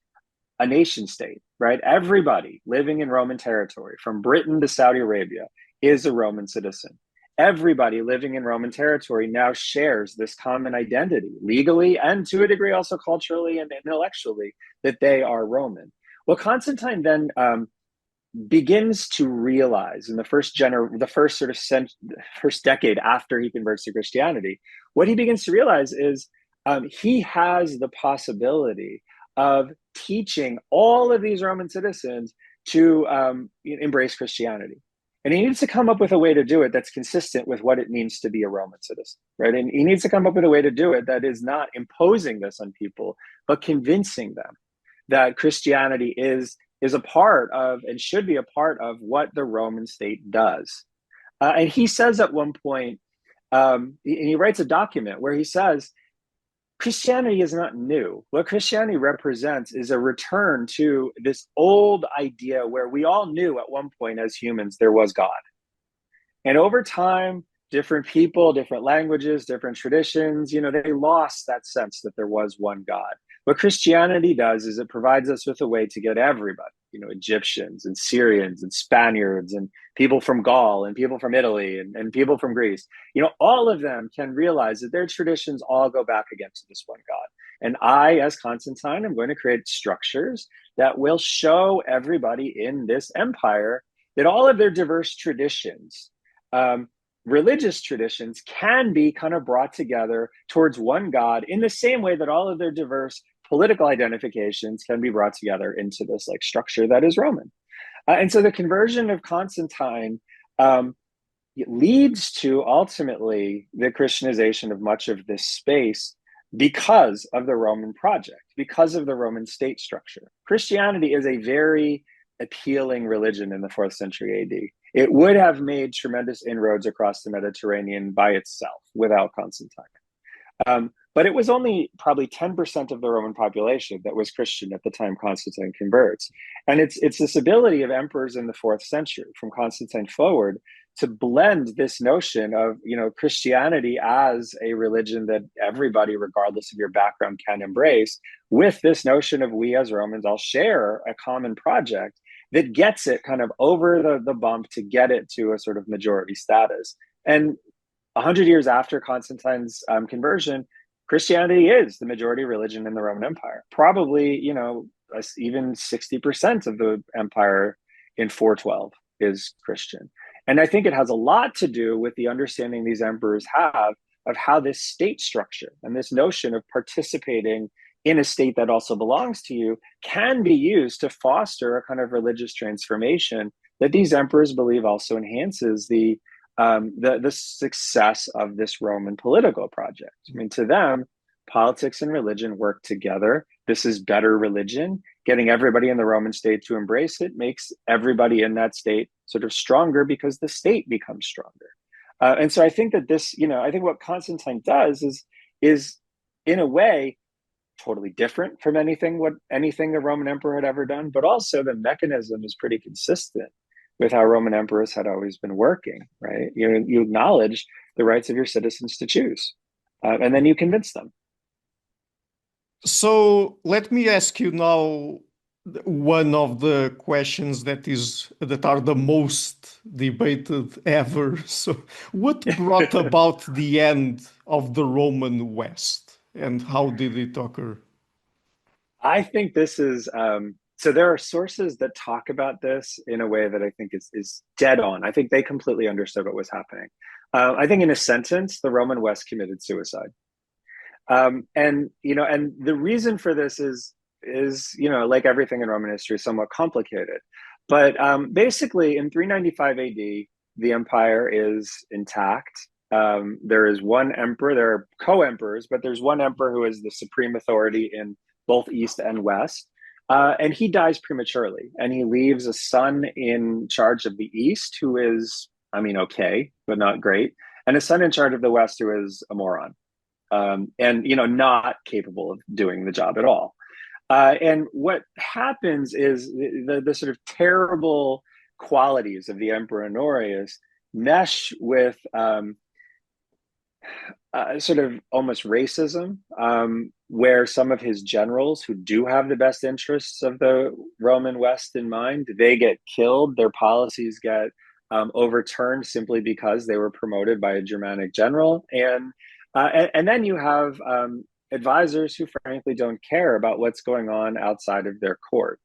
a nation state, right? Everybody living in Roman territory, from Britain to Saudi Arabia, is a Roman citizen. Everybody living in Roman territory now shares this common identity, legally and to a degree also culturally and intellectually, that they are Roman. Well, Constantine then begins to realize in the first decade after he converts to Christianity, what he begins to realize is he has the possibility of teaching all of these Roman citizens to embrace Christianity. And he needs to come up with a way to do it that's consistent with what it means to be a Roman citizen, right? And he needs to come up with a way to do it that is not imposing this on people, but convincing them that Christianity is a part of and should be a part of what the Roman state does. And he says at one point, he writes a document where he says, Christianity is not new. What Christianity represents is a return to this old idea where we all knew at one point as humans there was God. And over time, different people, different languages, different traditions, they lost that sense that there was one God. What Christianity does is it provides us with a way to get everybody, Egyptians and Syrians and Spaniards and people from Gaul and people from Italy and people from Greece, all of them can realize that their traditions all go back again to this one God. And I, as Constantine, am going to create structures that will show everybody in this empire that all of their diverse traditions, religious traditions, can be kind of brought together towards one God in the same way that all of their diverse political identifications can be brought together into this structure that is Roman. And so the conversion of Constantine leads to ultimately the Christianization of much of this space because of the Roman project, because of the Roman state structure. Christianity is a very appealing religion in the 4th century AD. It would have made tremendous inroads across the Mediterranean by itself without Constantine. But it was only probably 10% of the Roman population that was Christian at the time Constantine converts. And it's this ability of emperors in the fourth century, from Constantine forward, to blend this notion of, Christianity as a religion that everybody, regardless of your background, can embrace, with this notion of we as Romans all share a common project that gets it kind of over the bump to get it to a sort of majority status. And 100 years after Constantine's conversion, Christianity is the majority religion in the Roman Empire. Probably, even 60% of the empire in 412 is Christian. And I think it has a lot to do with the understanding these emperors have of how this state structure and this notion of participating in a state that also belongs to you can be used to foster a kind of religious transformation that these emperors believe also enhances the success of this Roman political project. I mean, to them, politics and religion work together. This is better religion. Getting everybody in the Roman state to embrace it makes everybody in that state sort of stronger because the state becomes stronger. And so I think that this, I think what Constantine does is in a way totally different from anything the Roman emperor had ever done, but also the mechanism is pretty consistent with how Roman emperors had always been working, right? You acknowledge the rights of your citizens to choose, and then you convince them. So let me ask you now one of the questions that are the most debated ever. So what brought about the end of the Roman West, and how did it occur? I think this is so there are sources that talk about this in a way that I think is dead on. I think they completely understood what was happening. I think in a sentence, the Roman West committed suicide. And the reason for this is like everything in Roman history, somewhat complicated. But basically, in 395 AD, the empire is intact. There is one emperor. There are co-emperors, but there's one emperor who is the supreme authority in both East and West. And he dies prematurely, and he leaves a son in charge of the East who is, okay, but not great, and a son in charge of the West who is a moron, and not capable of doing the job at all. And what happens is the sort of terrible qualities of the Emperor Honorius mesh with sort of almost racism, where some of his generals who do have the best interests of the Roman West in mind, they get killed. Their policies get overturned simply because they were promoted by a Germanic general. And then you have advisors who frankly don't care about what's going on outside of their court.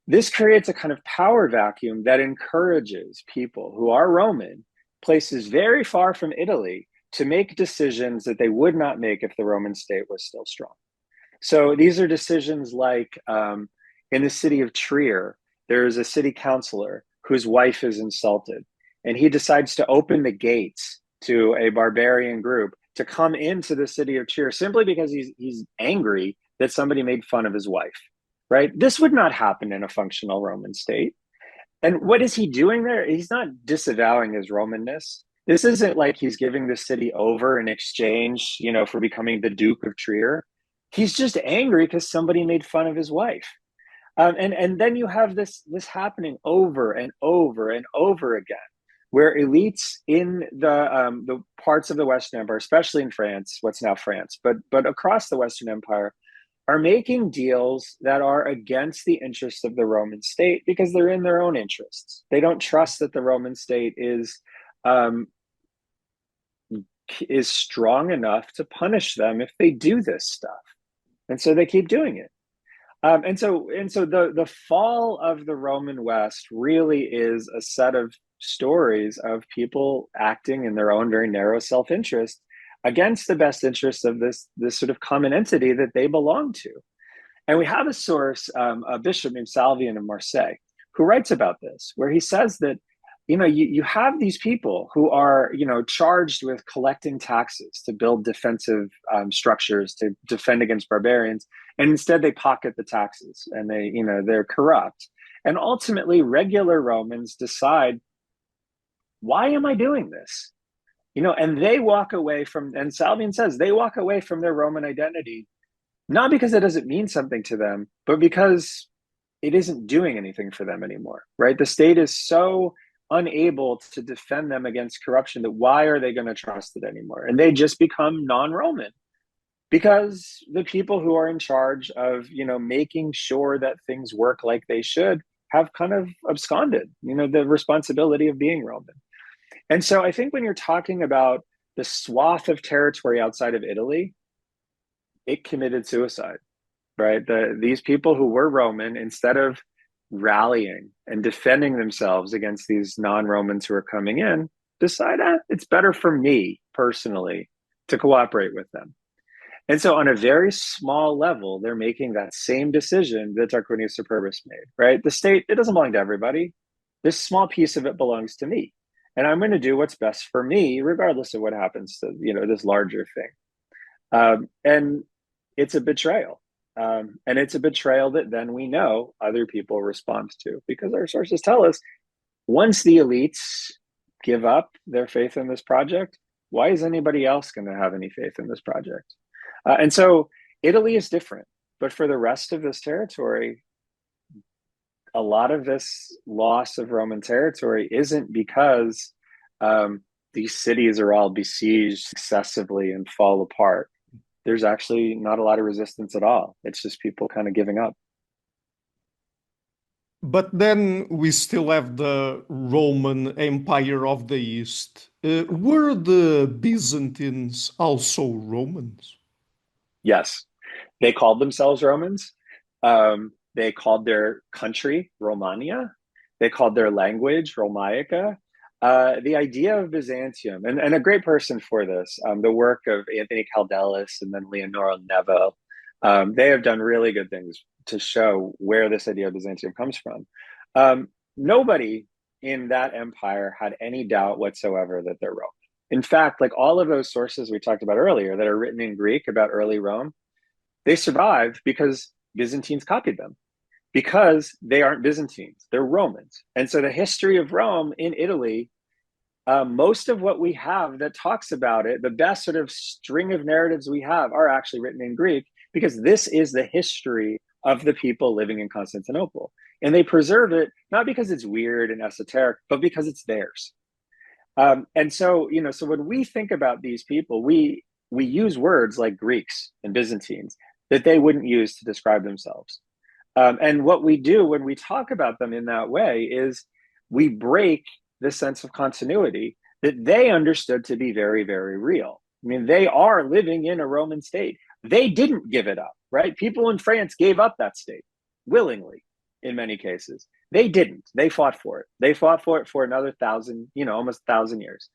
This creates a kind of power vacuum that encourages people who are Roman, places very far from Italy, to make decisions that they would not make if the Roman state was still strong. So these are decisions like in the city of Trier, there is a city councilor whose wife is insulted, and he decides to open the gates to a barbarian group to come into the city of Trier simply because he's angry that somebody made fun of his wife, right? This would not happen in a functional Roman state. And what is he doing there? He's not disavowing his Romanness. This isn't like he's giving the city over in exchange, for becoming the Duke of Trier. He's just angry because somebody made fun of his wife. And then you have this happening over and over and over again, where elites in the parts of the Western Empire, especially in France, what's now France, but across the Western Empire, are making deals that are against the interests of the Roman state because they're in their own interests. They don't trust that the Roman state is strong enough to punish them if they do this stuff, and so they keep doing it. And so the fall of the Roman West really is a set of stories of people acting in their own very narrow self-interest against the best interests of this sort of common entity that they belong to. And we have a source, a bishop named Salvian of Marseille, who writes about this, where he says that you have these people who are charged with collecting taxes to build defensive structures to defend against barbarians, and instead they pocket the taxes, and they're corrupt. And ultimately, regular Romans decide, why am I doing this? and they walk away from, and Salvian says they walk away from their Roman identity, not because it doesn't mean something to them, but because it isn't doing anything for them anymore, right? The state is so unable to defend them against corruption that why are they going to trust it anymore? And they just become non-Roman because the people who are in charge of, making sure that things work like they should have kind of absconded, the responsibility of being Roman. And so I think when you're talking about the swath of territory outside of Italy, it committed suicide, right? These people who were Roman, instead of rallying and defending themselves against these non-Romans who are coming in, decide it's better for me personally to cooperate with them. And so on a very small level, they're making that same decision that Tarquinius Superbus made, right? The state, it doesn't belong to everybody. This small piece of it belongs to me. And I'm going to do what's best for me, regardless of what happens to, this larger thing. And it's a betrayal. And it's a betrayal that then we know other people respond to, because our sources tell us once the elites give up their faith in this project, why is anybody else going to have any faith in this project? And so Italy is different, but for the rest of this territory, a lot of this loss of Roman territory isn't because these cities are all besieged successively and fall apart. There's actually not a lot of resistance at all. It's just people kind of giving up. But then we still have the Roman Empire of the East. Were the Byzantines also Romans? Yes, they called themselves Romans. They called their country Romania. They called their language Romaica. The idea of Byzantium, and a great person for this, the work of Anthony Caldelis and then Leonora Neville, they have done really good things to show where this idea of Byzantium comes from. Nobody in that empire had any doubt whatsoever that they're Roman. In fact, like all of those sources we talked about earlier that are written in Greek about early Rome, they survived because Byzantines copied them, because they aren't Byzantines, they're Romans. And so the history of Rome in Italy, most of what we have that talks about it, the best sort of string of narratives we have are actually written in Greek, because this is the history of the people living in Constantinople. And they preserve it, not because it's weird and esoteric, but because it's theirs. And so, so when we think about these people, we use words like Greeks and Byzantines that they wouldn't use to describe themselves. And what we do when we talk about them in that way is we break the sense of continuity that they understood to be very, very real. I mean, they are living in a Roman state. They didn't give it up, right? People in France gave up that state willingly in many cases. They didn't. They fought for it. They fought for it for another 1,000, almost 1,000 years.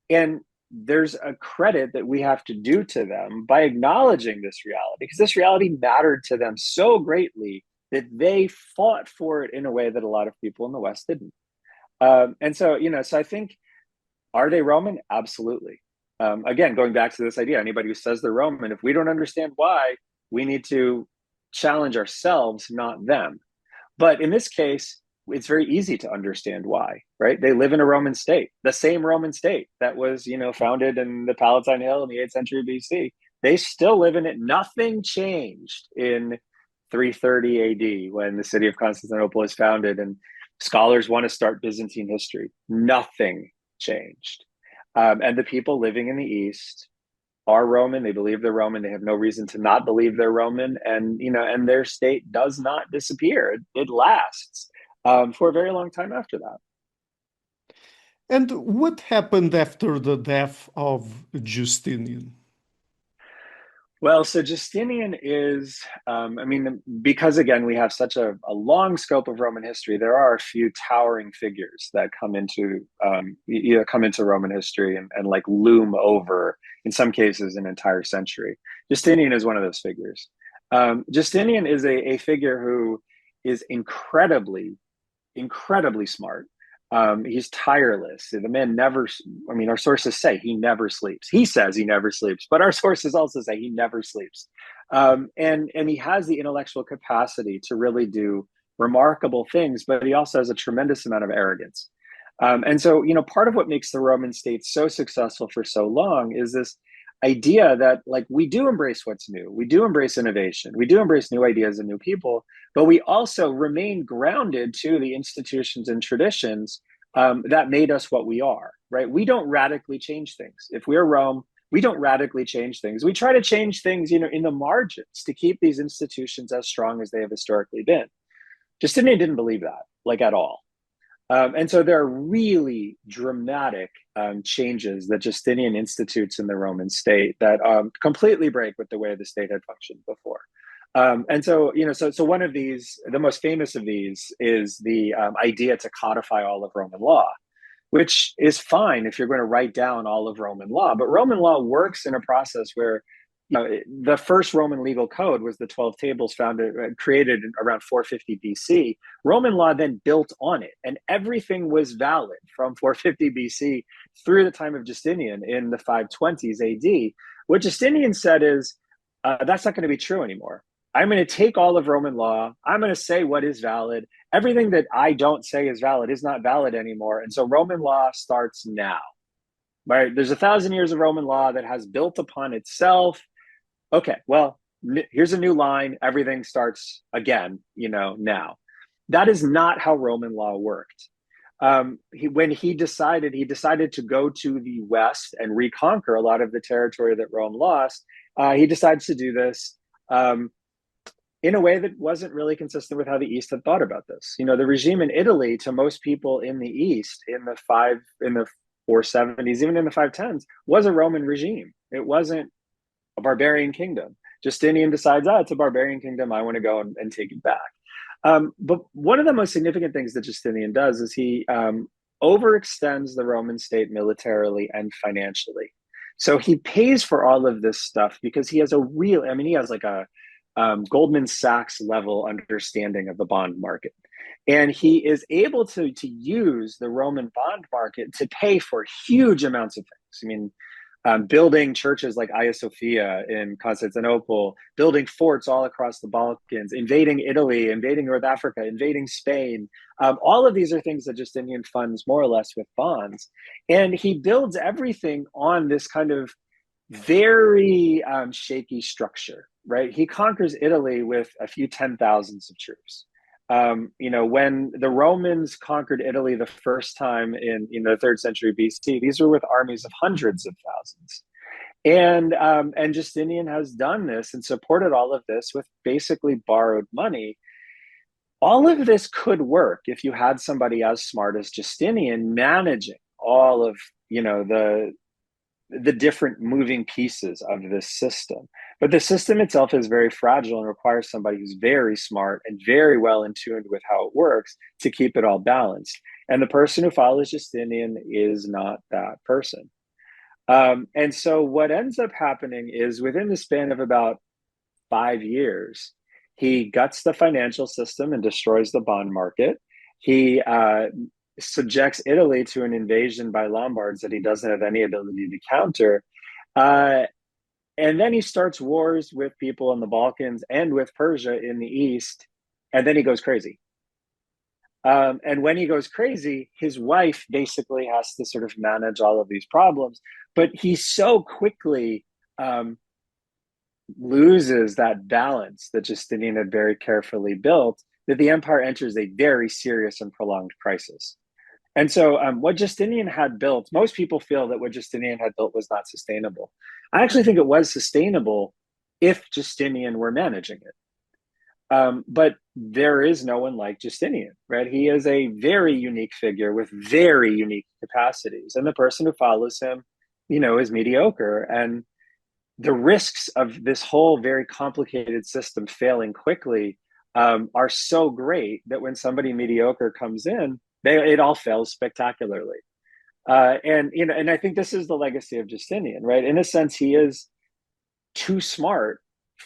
And there's a credit that we have to do to them by acknowledging this reality, because this reality mattered to them so greatly that they fought for it in a way that a lot of people in the West didn't. And so, so I think, are they Roman? Absolutely. Again, going back to this idea, anybody who says they're Roman, if we don't understand why, we need to challenge ourselves, not them. But in this case, it's very easy to understand why, right? They live in a Roman state, the same Roman state that was, founded in the Palatine Hill in the 8th century BC. They still live in it. Nothing changed in 330 AD when the city of Constantinople is founded and scholars want to start Byzantine history. Nothing changed. And the people living in the East are Roman. They believe they're Roman. They have no reason to not believe they're Roman. And, and their state does not disappear. It lasts for a very long time after that. And what happened after the death of Justinian? Well, so Justinian is, because again, we have such a long scope of Roman history, there are a few towering figures that come into Roman history and like loom over, in some cases, an entire century. Justinian is one of those figures. Justinian is a figure who is incredibly smart. He's tireless. The man never, our sources say he never sleeps. He says he never sleeps, but our sources also say he never sleeps. And he has the intellectual capacity to really do remarkable things, but he also has a tremendous amount of arrogance. And so, part of what makes the Roman state so successful for so long is this idea that, like, we do embrace what's new, we do embrace innovation, we do embrace new ideas and new people, but we also remain grounded to the institutions and traditions that made us what we are, right? We don't radically change things. If we're Rome, we don't radically change things. We try to change things, in the margins to keep these institutions as strong as they have historically been. Justinian didn't believe that, like, at all. And so there are really dramatic changes that Justinian institutes in the Roman state that completely break with the way the state had functioned before. And so, so one of these, the most famous of these, is the idea to codify all of Roman law, which is fine if you're going to write down all of Roman law. But Roman law works in a process where, the first Roman legal code was the 12 Tables, created around 450 BC. Roman law then built on it, and everything was valid from 450 BC through the time of Justinian in the 520s AD. What Justinian said is, that's not going to be true anymore. I'm going to take all of Roman law. I'm going to say what is valid. Everything that I don't say is valid is not valid anymore. And so Roman law starts now, right? There's 1,000 years of Roman law that has built upon itself. Okay, well, here's a new line. Everything starts again, now. That is not how Roman law worked. When he decided to go to the West and reconquer a lot of the territory that Rome lost. He decides to do this in a way that wasn't really consistent with how the East had thought about this. The regime in Italy, to most people in the East in the 470s, even in the 510s, was a Roman regime. It wasn't a barbarian kingdom. Justinian decides, it's a barbarian kingdom. I want to go and take it back. But one of the most significant things that Justinian does is he overextends the Roman state militarily and financially. So he pays for all of this stuff because he has he has like a Goldman Sachs level understanding of the bond market. And he is able to use the Roman bond market to pay for huge amounts of things. Building churches like Hagia Sophia in Constantinople, building forts all across the Balkans, invading Italy, invading North Africa, invading Spain. All of these are things that Justinian funds more or less with bonds. And he builds everything on this kind of very shaky structure, right? He conquers Italy with a few 10,000s of troops. When the Romans conquered Italy the first time in the 3rd century BC, these were with armies of hundreds of thousands. And Justinian has done this and supported all of this with basically borrowed money. All of this could work if you had somebody as smart as Justinian managing all of, the different moving pieces of this system. But the system itself is very fragile and requires somebody who's very smart and very well in tune with how it works to keep it all balanced. And the person who follows Justinian is not that person. And so what ends up happening is, within the span of about 5 years, he guts the financial system and destroys the bond market. He subjects Italy to an invasion by Lombards that he doesn't have any ability to counter. And then he starts wars with people in the Balkans and with Persia in the East. And then he goes crazy. And when he goes crazy, his wife basically has to sort of manage all of these problems. But he so quickly loses that balance that Justinian had very carefully built that the empire enters a very serious and prolonged crisis. And so what Justinian had built, most people feel that what Justinian had built was not sustainable. I actually think it was sustainable if Justinian were managing it. But there is no one like Justinian, right? He is a very unique figure with very unique capacities. And the person who follows him, is mediocre. And the risks of this whole very complicated system failing quickly are so great that when somebody mediocre comes in, it all fails spectacularly. And I think this is the legacy of Justinian, right? In a sense, he is too smart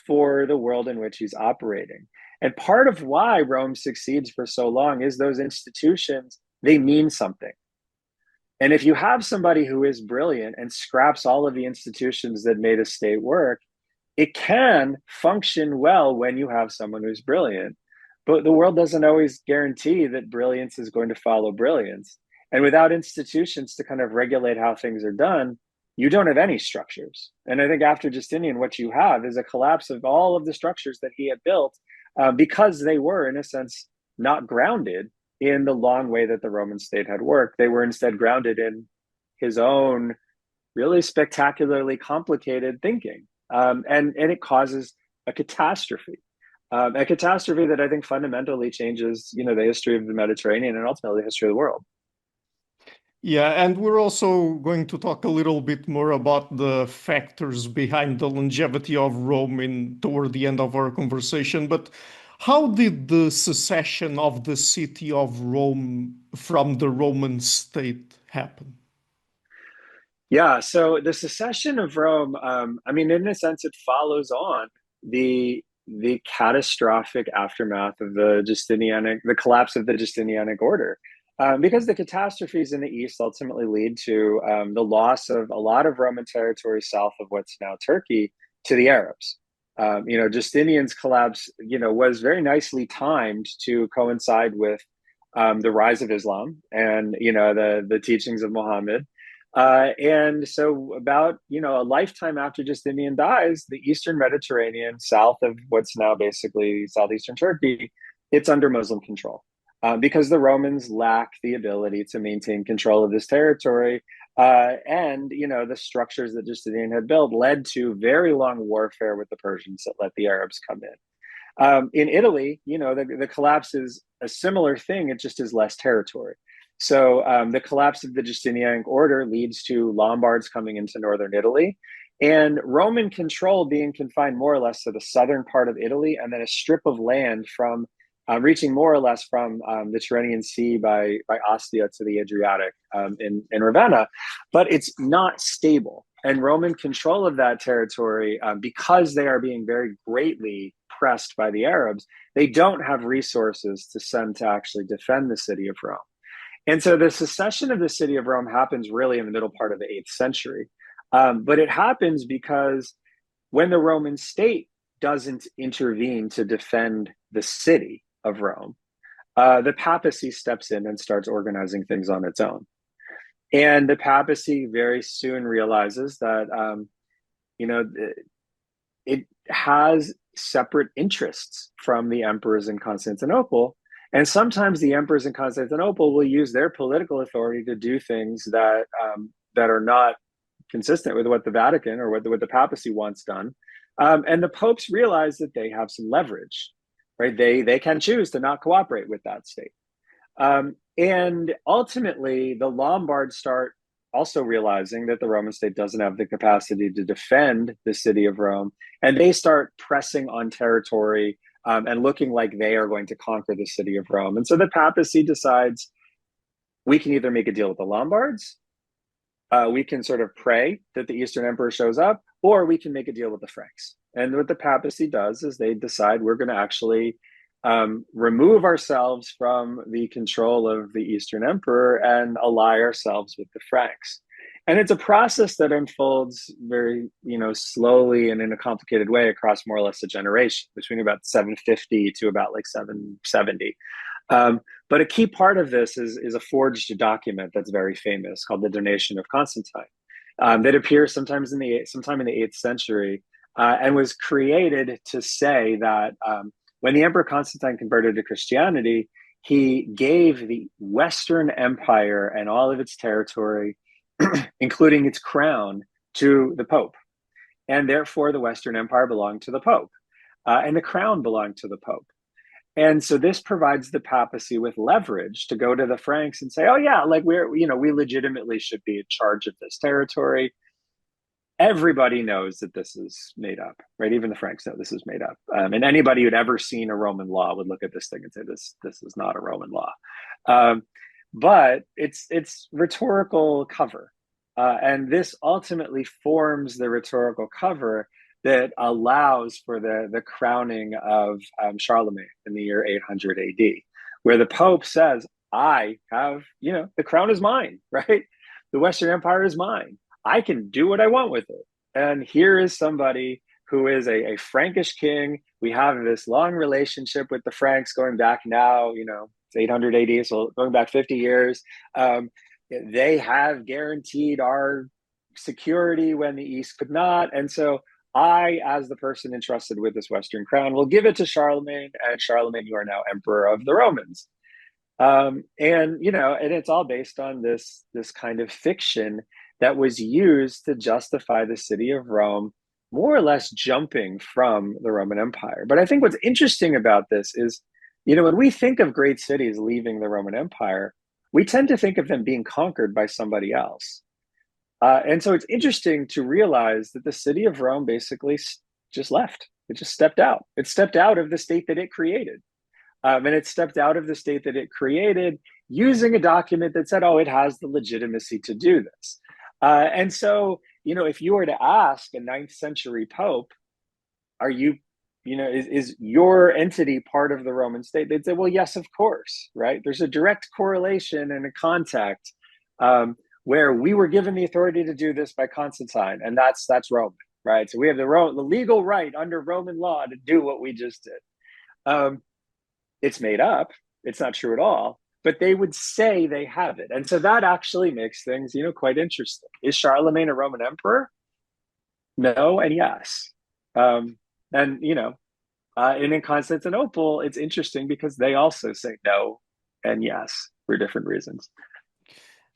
for the world in which he's operating. And part of why Rome succeeds for so long is those institutions, they mean something. And if you have somebody who is brilliant and scraps all of the institutions that made a state work, it can function well when you have someone who's brilliant. But the world doesn't always guarantee that brilliance is going to follow brilliance. And without institutions to kind of regulate how things are done, you don't have any structures. And I think after Justinian, what you have is a collapse of all of the structures that he had built because they were, in a sense, not grounded in the long way that the Roman state had worked. They were instead grounded in his own really spectacularly complicated thinking. And it causes a catastrophe. A catastrophe that I think fundamentally changes, the history of the Mediterranean and ultimately the history of the world. Yeah, and we're also going to talk a little bit more about the factors behind the longevity of Rome toward the end of our conversation. But how did the secession of the city of Rome from the Roman state happen? Yeah, so the secession of Rome, I mean, in a sense, it follows on the catastrophic aftermath of the collapse of the Justinianic order, because the catastrophes in the east ultimately lead to the loss of a lot of Roman territory south of what's now Turkey to the Arabs. Justinian's collapse, was very nicely timed to coincide with the rise of Islam and the teachings of Muhammad. And so about, a lifetime after Justinian dies, the Eastern Mediterranean, south of what's now basically southeastern Turkey, it's under Muslim control. Because the Romans lack the ability to maintain control of this territory. And, the structures that Justinian had built led to very long warfare with the Persians that let the Arabs come in. In Italy, the collapse is a similar thing. It just is less territory. So the collapse of the Justinianic order leads to Lombards coming into northern Italy and Roman control being confined more or less to the southern part of Italy and then a strip of land from reaching more or less from the Tyrrhenian Sea by Ostia to the Adriatic in Ravenna. But it's not stable. And Roman control of that territory, because they are being very greatly pressed by the Arabs, they don't have resources to send to actually defend the city of Rome. And so the secession of the city of Rome happens really in the middle part of the 8th century. But it happens because when the Roman state doesn't intervene to defend the city of Rome, the papacy steps in and starts organizing things on its own. And the papacy very soon realizes that, it has separate interests from the emperors in Constantinople. And sometimes the emperors in Constantinople will use their political authority to do things that are not consistent with what the Vatican or what the papacy wants done. And the popes realize that they have some leverage, right? They can choose to not cooperate with that state. And ultimately, the Lombards start also realizing that the Roman state doesn't have the capacity to defend the city of Rome. And they start pressing on territory and looking like they are going to conquer the city of Rome. And so the papacy decides we can either make a deal with the Lombards, we can sort of pray that the Eastern Emperor shows up, or we can make a deal with the Franks. And what the papacy does is they decide we're going to actually remove ourselves from the control of the Eastern Emperor and ally ourselves with the Franks. And it's a process that unfolds very, slowly and in a complicated way across more or less a generation, between about 750 to about like 770. But a key part of this is a forged document that's very famous called the Donation of Constantine, that appears sometime in the 8th century, and was created to say that when the Emperor Constantine converted to Christianity, he gave the Western Empire and all of its territory, including its crown, to the Pope. And therefore, the Western Empire belonged to the Pope, and the crown belonged to the Pope. And so this provides the papacy with leverage to go to the Franks and say, oh yeah, like we legitimately should be in charge of this territory. Everybody knows that this is made up, right? Even the Franks know this is made up. And anybody who'd ever seen a Roman law would look at this thing and say, this is not a Roman law. But it's rhetorical cover. And this ultimately forms the rhetorical cover that allows for the crowning of Charlemagne in the year 800 AD, where the Pope says, I have, the crown is mine, right? The Western Empire is mine. I can do what I want with it. And here is somebody who is a Frankish king. We have this long relationship with the Franks going back now, It's 800 AD, so going back 50 years. They have guaranteed our security when the East could not. And so I, as the person entrusted with this Western crown, will give it to Charlemagne, and Charlemagne, you are now emperor of the Romans. And it's all based on this kind of fiction that was used to justify the city of Rome more or less jumping from the Roman Empire. But I think what's interesting about this is, when we think of great cities leaving the Roman Empire, we tend to think of them being conquered by somebody else. And so it's interesting to realize that the city of Rome basically just left. It just stepped out. It stepped out of the state that it created. And it stepped out of the state that it created using a document that said, oh, it has the legitimacy to do this. And so, if you were to ask a ninth century pope, are you, is your entity part of the Roman state? They'd say, well, yes, of course, right? There's a direct correlation and a contact where we were given the authority to do this by Constantine, and that's Roman, right? So we have the legal right under Roman law to do what we just did. It's made up. It's not true at all, but they would say they have it. And so that actually makes things, quite interesting. Is Charlemagne a Roman emperor? No, and yes. And in Constantinople, it's interesting because they also say no and yes for different reasons.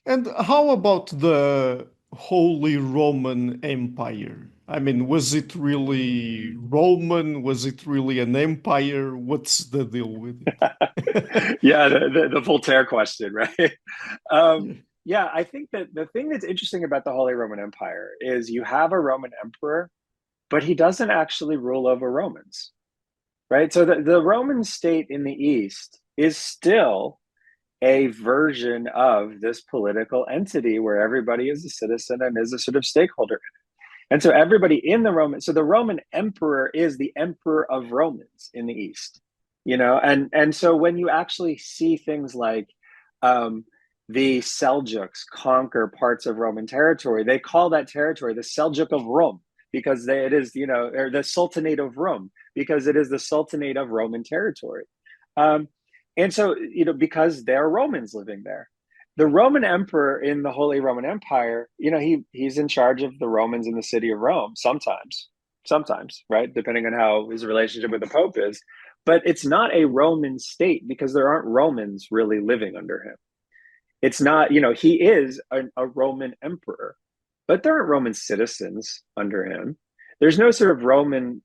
And how about the Holy Roman Empire? I mean, was it really Roman? Was it really an empire? What's the deal with it? Yeah, the Voltaire question, right? Yeah, I think that the thing that's interesting about the Holy Roman Empire is you have a Roman emperor, but he doesn't actually rule over Romans, right? So the Roman state in the East is still a version of this political entity where everybody is a citizen and is a sort of stakeholder. And so everybody in so the Roman emperor is the emperor of Romans in the East, and so when you actually see things like the Seljuks conquer parts of Roman territory, they call that territory the Seljuk of Rome because it is, or the Sultanate of Rome because it is the Sultanate of Roman territory. And so, because there are Romans living there. The Roman emperor in the Holy Roman Empire, he's in charge of the Romans in the city of Rome sometimes, right? Depending on how his relationship with the Pope is. But it's not a Roman state because there aren't Romans really living under him. It's not, he is a Roman emperor, but there aren't Roman citizens under him. There's no sort of Roman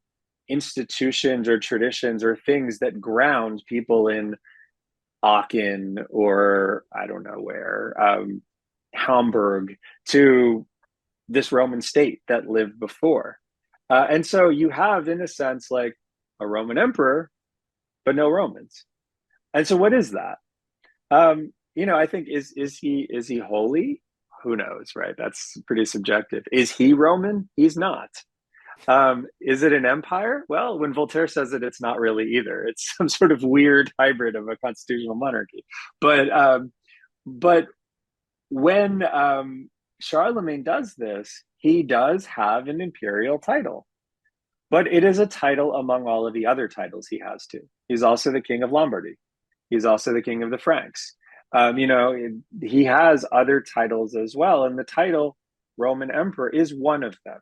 institutions or traditions or things that ground people in Aachen or I don't know where, Hamburg, to this Roman state that lived before. And so you have, in a sense, like a Roman emperor, but no Romans. And so what is that? I think is he holy? Who knows, right? That's pretty subjective. Is he Roman? He's not. Is it an empire? Well, when Voltaire says it, it's not really either. It's some sort of weird hybrid of a constitutional monarchy. But when Charlemagne does this, he does have an imperial title, but it is a title among all of the other titles he has too. He's also the king of Lombardy. He's also the king of the Franks. He has other titles as well, and the title Roman Emperor is one of them.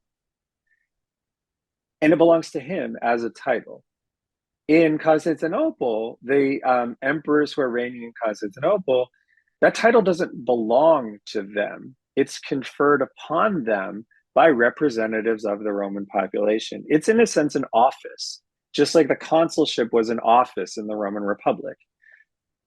And it belongs to him as a title. In Constantinople, the emperors who are reigning in Constantinople, that title doesn't belong to them. It's conferred upon them by representatives of the Roman population. It's in a sense an office, just like the consulship was an office in the Roman Republic.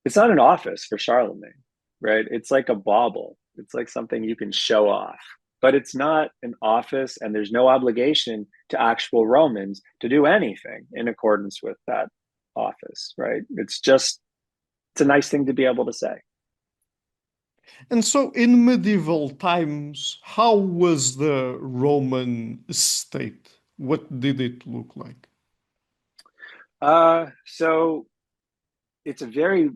It's not an office for Charlemagne, right? It's like a bauble. It's like something you can show off, but it's not an office, and there's no obligation to actual Romans to do anything in accordance with that office, right? It's a nice thing to be able to say. And so in medieval times, how was the Roman state? What did it look like? So it's a very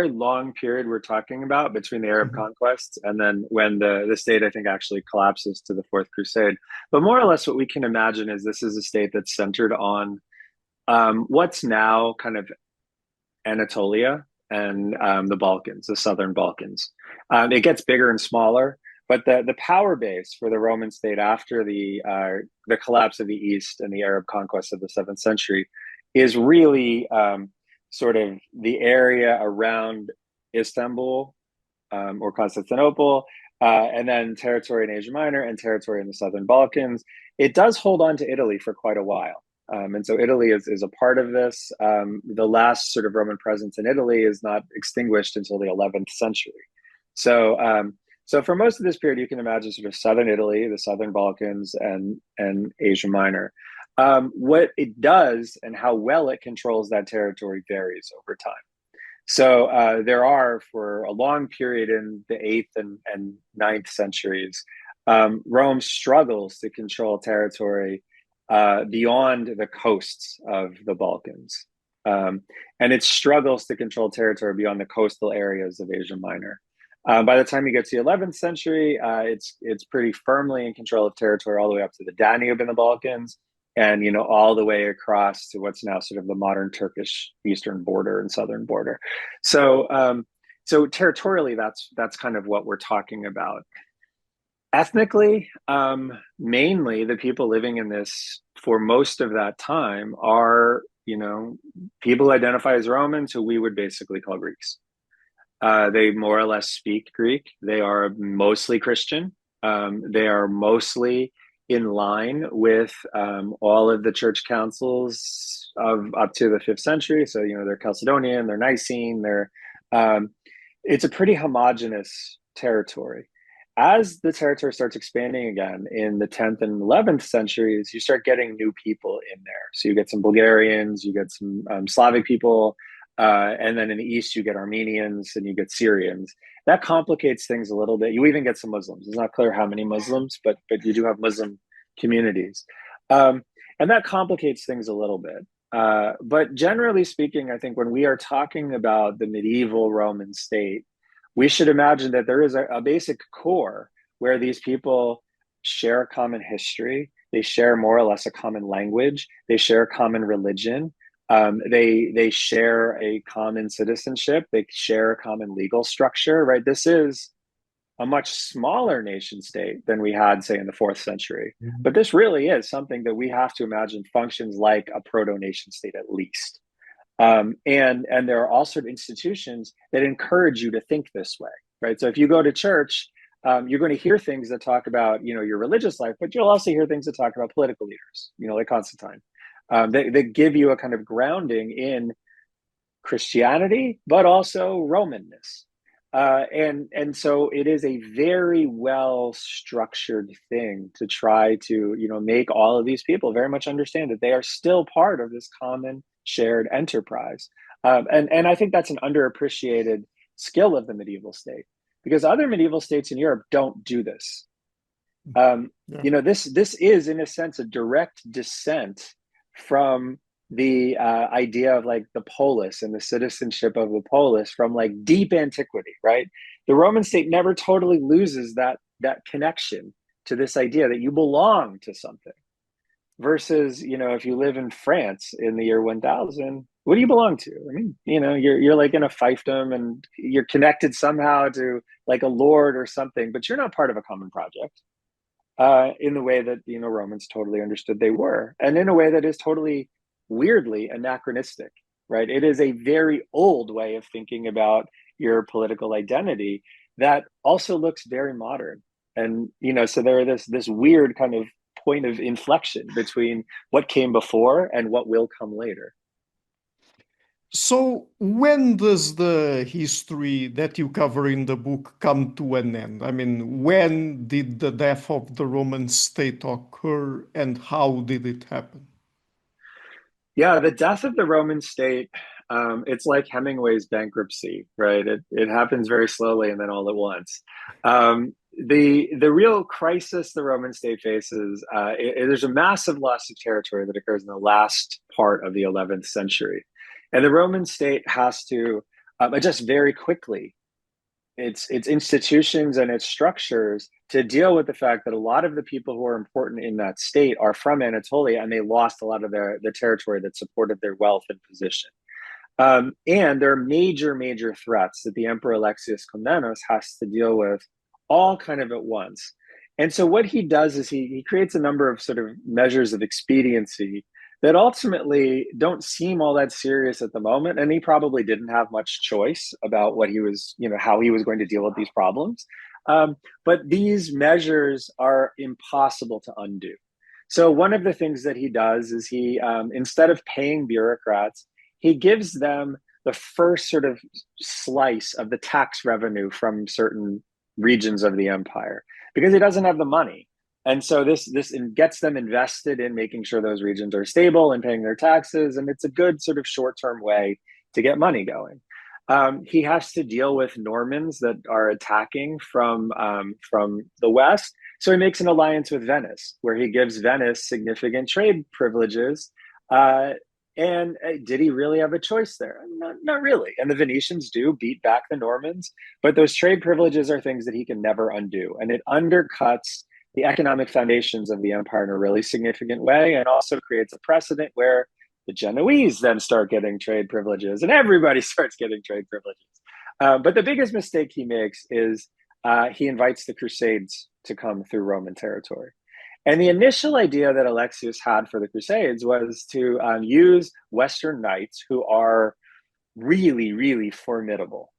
long period we're talking about between the Arab conquests and then when the state, I think, actually collapses to the Fourth Crusade. But more or less what we can imagine is this is a state that's centered on what's now kind of Anatolia, and the Balkans, the southern Balkans. It gets bigger and smaller, but the power base for the Roman state after the collapse of the East and the Arab conquest of the 7th century is really sort of the area around Istanbul or Constantinople, and then territory in Asia Minor and territory in the southern Balkans. It does hold on to Italy for quite a while. And so Italy is a part of this. The last sort of Roman presence in Italy is not extinguished until the 11th century. So for most of this period, you can imagine sort of southern Italy, the southern Balkans, and Asia Minor. What it does and how well it controls that territory varies over time. So there are, for a long period in the 8th and 9th centuries, Rome struggles to control territory beyond the coasts of the Balkans. And it struggles to control territory beyond the coastal areas of Asia Minor. By the time you get to the 11th century, it's pretty firmly in control of territory all the way up to the Danube in the Balkans, and all the way across to what's now sort of the modern Turkish eastern border and southern border. So territorially, that's kind of what we're talking about. Ethnically, mainly the people living in this for most of that time are, people identify as Romans, who we would basically call Greeks. They more or less speak Greek. They are mostly Christian. They are mostly in line with all of the church councils of up to the 5th century. So, they're Chalcedonian, they're Nicene, it's a pretty homogenous territory. As the territory starts expanding again in the 10th and 11th centuries, you start getting new people in there. So you get some Bulgarians, you get some Slavic people, and then in the east, you get Armenians and you get Syrians. That complicates things a little bit. You even get some Muslims. It's not clear how many Muslims, but you do have Muslim communities. And that complicates things a little bit. But generally speaking, I think when we are talking about the medieval Roman state, we should imagine that there is a basic core where these people share a common history. They share more or less a common language. They share a common religion. They share a common citizenship. They share a common legal structure, right? This is a much smaller nation state than we had, say, in the 4th century. Mhm. But this really is something that we have to imagine functions like a proto-nation state at least. And there are also institutions that encourage you to think this way, right? So if you go to church, you're going to hear things that talk about, your religious life, but you'll also hear things that talk about political leaders, like Constantine. They give you a kind of grounding in Christianity, but also Romanness. And so it is a very well structured thing to try to, make all of these people very much understand that they are still part of this common shared enterprise. And I think that's an underappreciated skill of the medieval state, because other medieval states in Europe don't do this. Yeah. This is in a sense a direct descent from the idea of like the polis and the citizenship of the polis from like deep antiquity, right? The Roman state never totally loses that connection to this idea that you belong to something. Versus, if you live in France in the year 1000, what do you belong to? I mean, you're like in a fiefdom and you're connected somehow to like a lord or something, but you're not part of a common project in the way that, Romans totally understood they were, and in a way that is totally weirdly anachronistic, right? It is a very old way of thinking about your political identity that also looks very modern. And, so there are this weird kind of point of inflection between what came before and what will come later. So, when does the history that you cover in the book come to an end? I mean, when did the death of the Roman state occur and how did it happen? Yeah, the death of the Roman state, it's like Hemingway's bankruptcy, right? It happens very slowly and then all at once. The real crisis the Roman state faces, there's a massive loss of territory that occurs in the last part of the 11th century. And the Roman state has to adjust very quickly its institutions and its structures to deal with the fact that a lot of the people who are important in that state are from Anatolia, and they lost a lot of the territory that supported their wealth and position. And there are major, major threats that the Emperor Alexius Comnenus has to deal with all kind of at once. And so what he does is he creates a number of sort of measures of expediency that ultimately don't seem all that serious at the moment. And he probably didn't have much choice about what he was, how he was going to deal with these problems. But these measures are impossible to undo. So one of the things that he does is he, instead of paying bureaucrats, he gives them the first sort of slice of the tax revenue from certain regions of the empire because he doesn't have the money. And so this gets them invested in making sure those regions are stable and paying their taxes. And it's a good sort of short-term way to get money going. He has to deal with Normans that are attacking from the west. So he makes an alliance with Venice, where he gives Venice significant trade privileges. And did he really have a choice there? Not really. And the Venetians do beat back the Normans, but those trade privileges are things that he can never undo. And it undercuts the economic foundations of the empire in a really significant way, and also creates a precedent where the Genoese then start getting trade privileges and everybody starts getting trade privileges. But the biggest mistake he makes is he invites the Crusades to come through Roman territory. And the initial idea that Alexius had for the Crusades was to use Western knights who are really, really formidable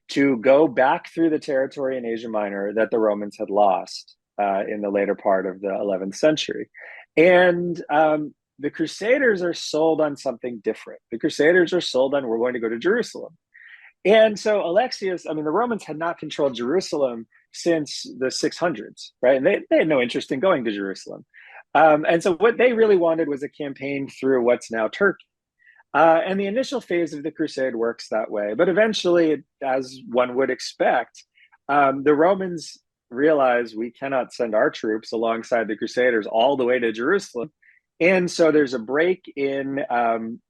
to go back through the territory in Asia Minor that the Romans had lost in the later part of the 11th century. And the Crusaders are sold on something different. The Crusaders are sold on, we're going to go to Jerusalem. And so Alexius, the Romans had not controlled Jerusalem since the 600s, right? And they had no interest in going to Jerusalem. And so what they really wanted was a campaign through what's now Turkey. And the initial phase of the crusade works that way. But eventually, as one would expect, the Romans realize we cannot send our troops alongside the Crusaders all the way to Jerusalem. And so there's a break in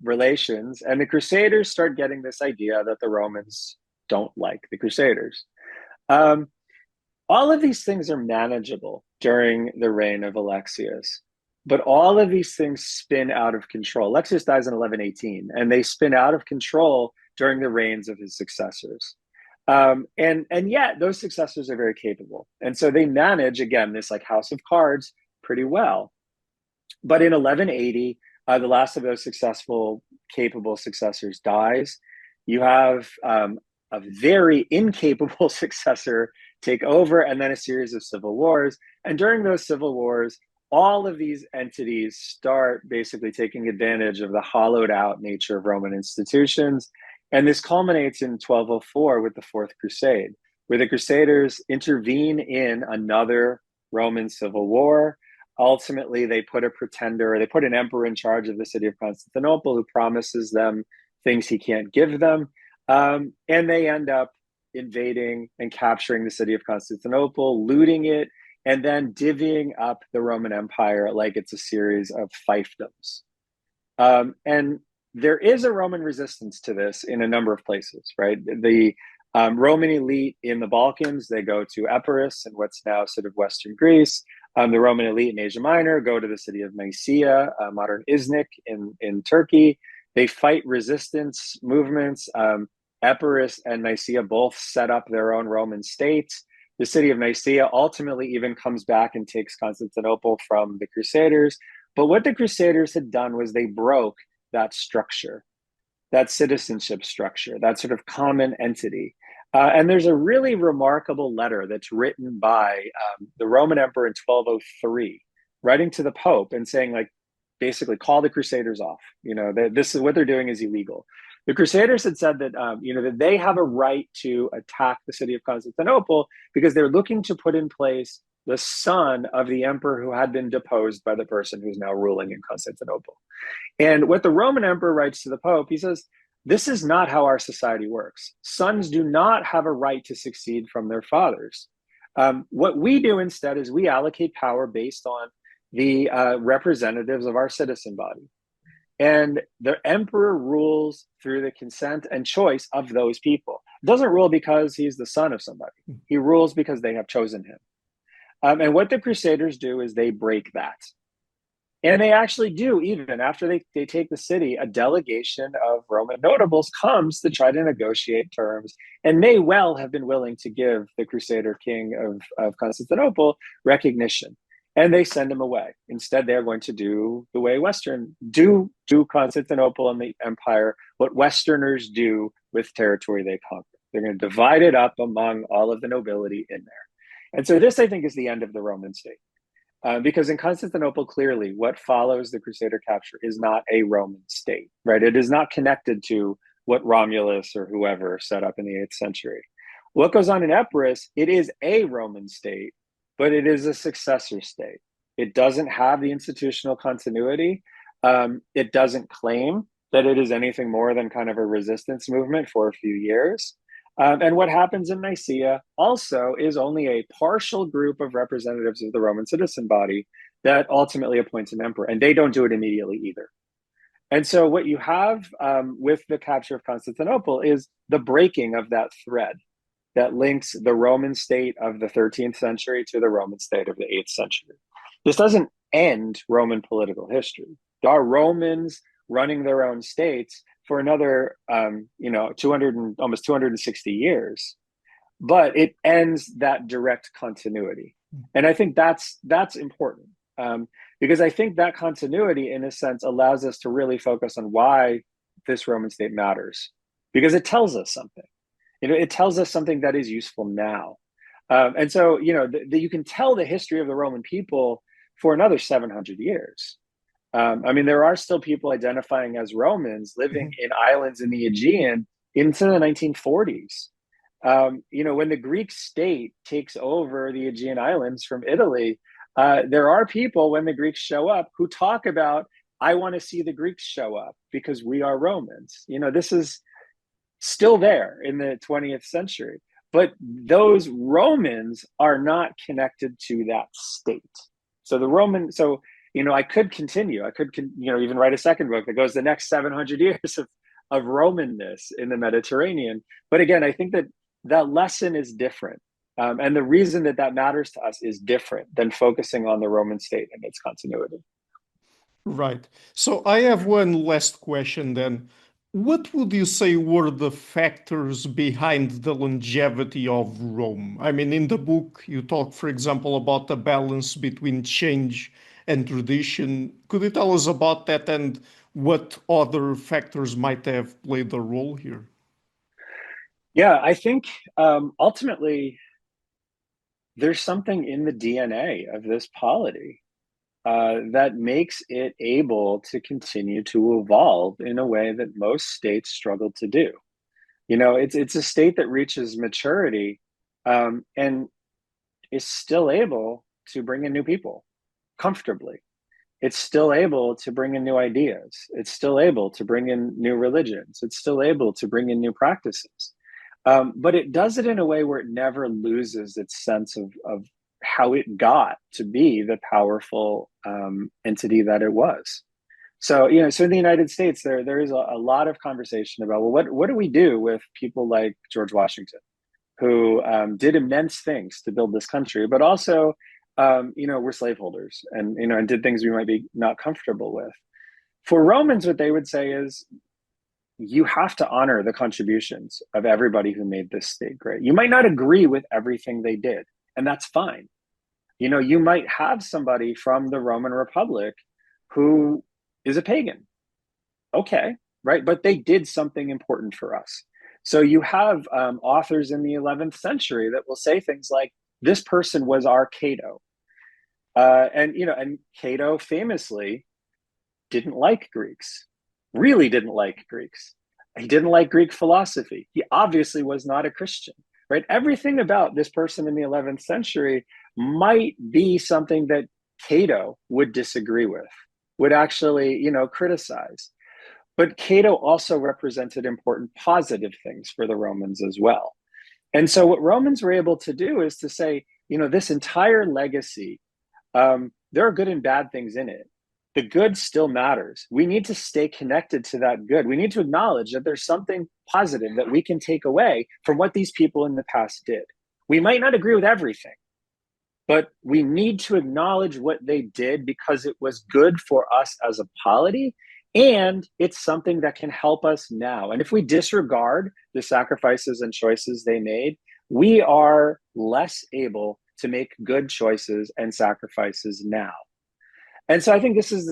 relations, and the Crusaders start getting this idea that the Romans don't like the Crusaders. All of these things are manageable during the reign of Alexius, but all of these things spin out of control. Alexius dies in 1118, and they spin out of control during the reigns of his successors. And yet those successors are very capable. And so they manage, again, this like house of cards pretty well. But in 1180, the last of those successful, capable successors dies. You have a very incapable successor take over, and then a series of civil wars. And during those civil wars, all of these entities start basically taking advantage of the hollowed out nature of Roman institutions. And this culminates in 1204 with the Fourth Crusade, where the Crusaders intervene in another Roman civil war. Ultimately, they put an emperor in charge of the city of Constantinople who promises them things he can't give them. And they end up invading and capturing the city of Constantinople, looting it, and then divvying up the Roman Empire like it's a series of fiefdoms. And there is a Roman resistance to this in a number of places, right? The Roman elite in the Balkans, they go to Epirus and what's now sort of Western Greece. The Roman elite in Asia Minor go to the city of Nicaea, modern Iznik in Turkey. They fight resistance movements. Epirus and Nicaea both set up their own Roman states. The city of Nicaea ultimately even comes back and takes Constantinople from the Crusaders. But what the Crusaders had done was they broke that structure, that citizenship structure, that sort of common entity. And there's a really remarkable letter that's written by the Roman emperor in 1203, writing to the Pope and saying, like, basically, call the Crusaders off. This is what they're doing is illegal. The Crusaders had said that, that they have a right to attack the city of Constantinople because they're looking to put in place the son of the emperor who had been deposed by the person who's now ruling in Constantinople. And what the Roman emperor writes to the Pope, he says, this is not how our society works. Sons do not have a right to succeed from their fathers. What we do instead is we allocate power based on the representatives of our citizen body. And the emperor rules through the consent and choice of those people. He doesn't rule because he's the son of somebody. He rules because they have chosen him. And what the Crusaders do is they break that. And they actually do, even after they take the city, a delegation of Roman notables comes to try to negotiate terms and may well have been willing to give the Crusader king of Constantinople recognition. And they send him away. Instead, they're going to do the way do Constantinople and the empire what Westerners do with territory they conquer. They're going to divide it up among all of the nobility in there. And so this, I think, is the end of the Roman state. Because in Constantinople, clearly, what follows the Crusader capture is not a Roman state, right? It is not connected to what Romulus or whoever set up in the 8th century. What goes on in Epirus, it is a Roman state, but it is a successor state. It doesn't have the institutional continuity. It doesn't claim that it is anything more than kind of a resistance movement for a few years. And what happens in Nicaea also is only a partial group of representatives of the Roman citizen body that ultimately appoints an emperor, and they don't do it immediately either. And so what you have with the capture of Constantinople is the breaking of that thread that links the Roman state of the 13th century to the Roman state of the 8th century. This doesn't end Roman political history. There are Romans running their own states for another, 200 and almost 260 years, but it ends that direct continuity. And I think that's important because I think that continuity, in a sense, allows us to really focus on why this Roman state matters, because it tells us something. It tells us something that is useful now. And so, you can tell the history of the Roman people for another 700 years. There are still people identifying as Romans living in islands in the Aegean into the 1940s. When the Greek state takes over the Aegean islands from Italy, there are people, when the Greeks show up, who talk about, I want to see the Greeks show up because we are Romans. This is still there in the 20th century. But those Romans are not connected to that state. I could continue. I could, even write a second book that goes the next 700 years of Romanness in the Mediterranean. But again, I think that lesson is different. And the reason that matters to us is different than focusing on the Roman state and its continuity. Right. So I have one last question then. What would you say were the factors behind the longevity of Rome? In the book, you talk, for example, about the balance between change and tradition. Could you tell us about that and what other factors might have played a role here? Yeah, I think ultimately there's something in the DNA of this polity that makes it able to continue to evolve in a way that most states struggle to do. It's a state that reaches maturity and is still able to bring in new people comfortably. It's still able to bring in new ideas. It's still able to bring in new religions. It's still able to bring in new practices. But it does it in a way where it never loses its sense of how it got to be the powerful entity that it was. So in the United States, there is a lot of conversation about, well, what do we do with people like George Washington, who did immense things to build this country, but also, were slaveholders and did things we might be not comfortable with. For Romans, what they would say is, you have to honor the contributions of everybody who made this state great. You might not agree with everything they did, and that's fine. You might have somebody from the Roman Republic who is a pagan. Okay, right? But they did something important for us. So you have authors in the 11th century that will say things like, this person was our Cato. And Cato famously didn't like Greeks, really didn't like Greeks. He didn't like Greek philosophy. He obviously was not a Christian, right? Everything about this person in the 11th century might be something that Cato would disagree with, would actually, criticize. But Cato also represented important positive things for the Romans as well. And so what Romans were able to do is to say, this entire legacy, there are good and bad things in it. The good still matters. We need to stay connected to that good. We need to acknowledge that there's something positive that we can take away from what these people in the past did. We might not agree with everything, but we need to acknowledge what they did because it was good for us as a polity, and it's something that can help us now. And if we disregard the sacrifices and choices they made, we are less able to make good choices and sacrifices now. And so I think this is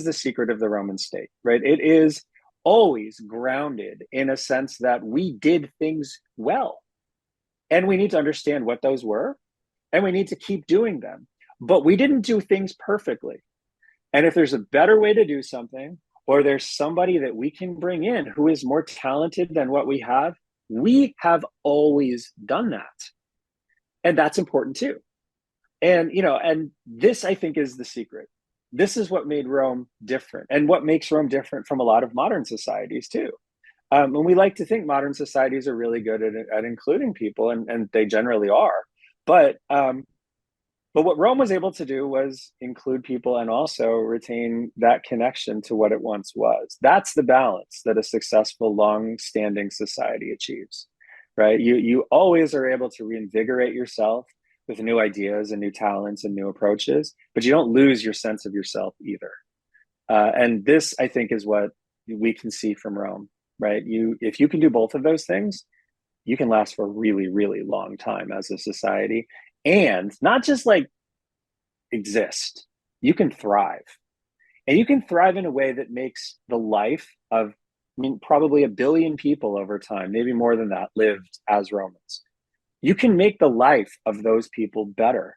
the secret of the Roman state, right? It is always grounded in a sense that we did things well, and we need to understand what those were, and we need to keep doing them. But we didn't do things perfectly. And if there's a better way to do something, or there's somebody that we can bring in who is more talented than what we have always done that. And that's important too. And this, I think, is the secret. This is what made Rome different, and what makes Rome different from a lot of modern societies too. And we like to think modern societies are really good at including people, and they generally are. But what Rome was able to do was include people and also retain that connection to what it once was. That's the balance that a successful, long-standing society achieves, right? You always are able to reinvigorate yourself with new ideas and new talents and new approaches, but you don't lose your sense of yourself either. And this, I think, is what we can see from Rome, right? If you can do both of those things, you can last for a really, really long time as a society, and not just like exist. You can thrive, and you can thrive in a way that makes the life of, probably 1 billion people over time, maybe more than that, lived as Romans. You can make the life of those people better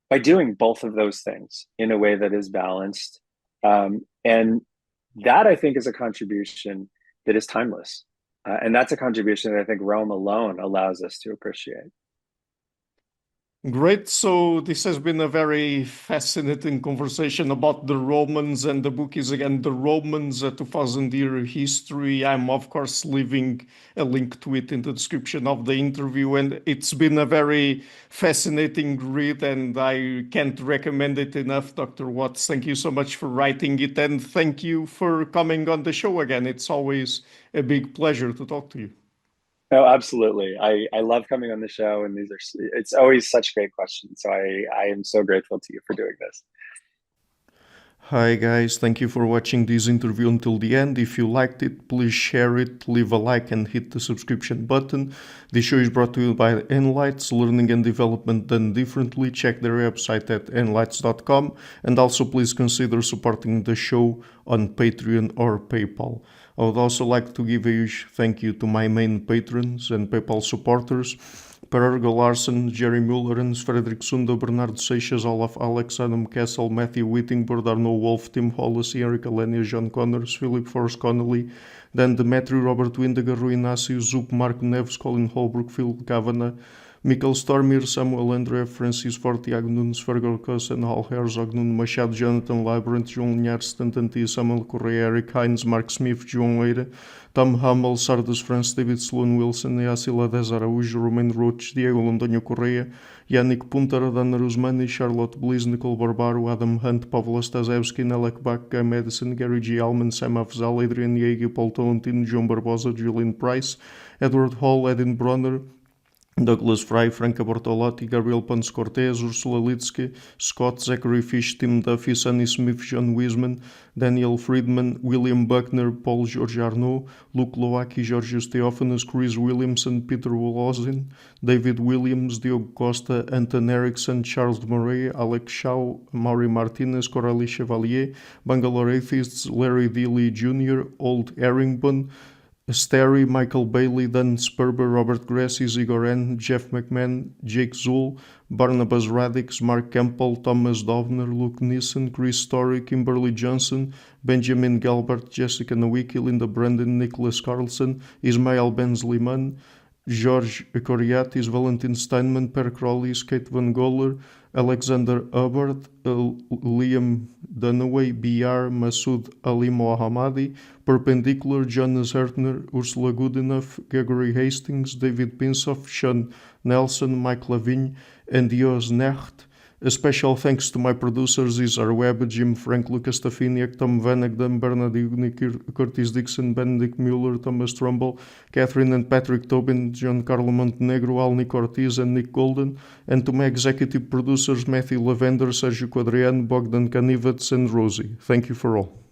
by doing both of those things in a way that is balanced. And that, I think, is a contribution that is timeless. And that's a contribution that I think Rome alone allows us to appreciate. Great. So this has been a very fascinating conversation about the Romans, and the book is again The Romans, a 2000-year history. I'm of course leaving a link to it in the description of the interview, and it's been a very fascinating read, and I can't recommend it enough. Dr. Watts, thank you so much for writing it, and thank you for coming on the show again. It's always a big pleasure to talk to you. Oh, absolutely. I love coming on the show, and it's always such great questions. So I am so grateful to you for doing this. Hi guys, thank you for watching this interview until the end. If you liked it, please share it, leave a like and hit the subscription button. This show is brought to you by Enlights, learning and development done differently. Check their website at enlights.com, and also please consider supporting the show on Patreon or PayPal. I would also like to give a huge thank you to my main patrons and PayPal supporters: Per Ergo Larsen, Jerry Mullerens, Frederick Sunda, Bernardo Seixas, Olaf Alex, Adam Kessel, Matthew Whittingbird, Arno Wolf, Tim Hollis, Eric Alenia, John Connors, Philip Forrest Connolly, Dan Demetrio, Robert Windiger, Rui Inácio, Zup, Marco Neves, Colin Holbrook, Phil Kavanagh, Mikkel Stormir, Samuel André, Francis Ford, Tiago Nunes, Fergal Cossen, Hal Herzog, Nuno Machado, Jonathan Labyrinth, João Linhares, Stantantia, Samuel Correia, Eric Hines, Mark Smith, João Eira, Tom Hummel, Sardus France, David Sloan Wilson, Yacila Dez Araújo, Romain Roach, Diego Londonho Correia, Yannick Punter, Dana Rusmani, Charlotte Bliss, Nicole Barbaro, Adam Hunt, Pavlo Stasevski, Nelek Bach, Guy Madison, Gary G. Alman, Sam Afzal, Adrian Yeager, Paul Tolentino, João Barbosa, Julian Price, Edward Hall, Edin Bronner, Douglas Fry, Franca Bortolotti, Gabriel Ponce Cortez, Ursula Litsky, Scott, Zachary Fish, Tim Duffy, Sonny Smith, John Wiseman, Daniel Friedman, William Buckner, Paul George Arnaud, Luke Lowacki, Georgios Theophanos, Chris Williamson, Peter Wolozin, David Williams, Diogo Costa, Anton Erickson, Charles Murray, Alex Shaw, Maury Martinez, Coralie Chevalier, Bangalore Atheists, Larry D. Lee Jr., Old Erringbon, Sterry, Michael Bailey, Dan Sperber, Robert Grassi, Zigoren, Jeff McMahon, Jake Zool, Barnabas Radix, Mark Campbell, Thomas Dovner, Luke Nissen, Chris Story, Kimberly Johnson, Benjamin Galbert, Jessica Nowicki, Linda Brandon, Nicholas Carlson, Ismail Benzliman, George Coriatis, Valentin Steinman, Per Crowley, Kate Van Goller, Alexander Hubbard, Liam Dunaway, BR, Masood Ali Mohammadi, Perpendicular, Jonas Hertner, Ursula Goodenough, Gregory Hastings, David Pinsoff, Sean Nelson, Mike Lavigne, and Dios Necht, A special thanks to my producers Isar Webb, Jim Frank, Lucas Stafiniak, Tom Vanagdam, Bernard Igni, Curtis Dixon, Benedict Mueller, Thomas Trumbull, Catherine and Patrick Tobin, Giancarlo Montenegro, Alni Cortez and Nick Golden, and to my executive producers Matthew Lavender, Sergio Quadriano, Bogdan Kanivets and Rosie. Thank you for all.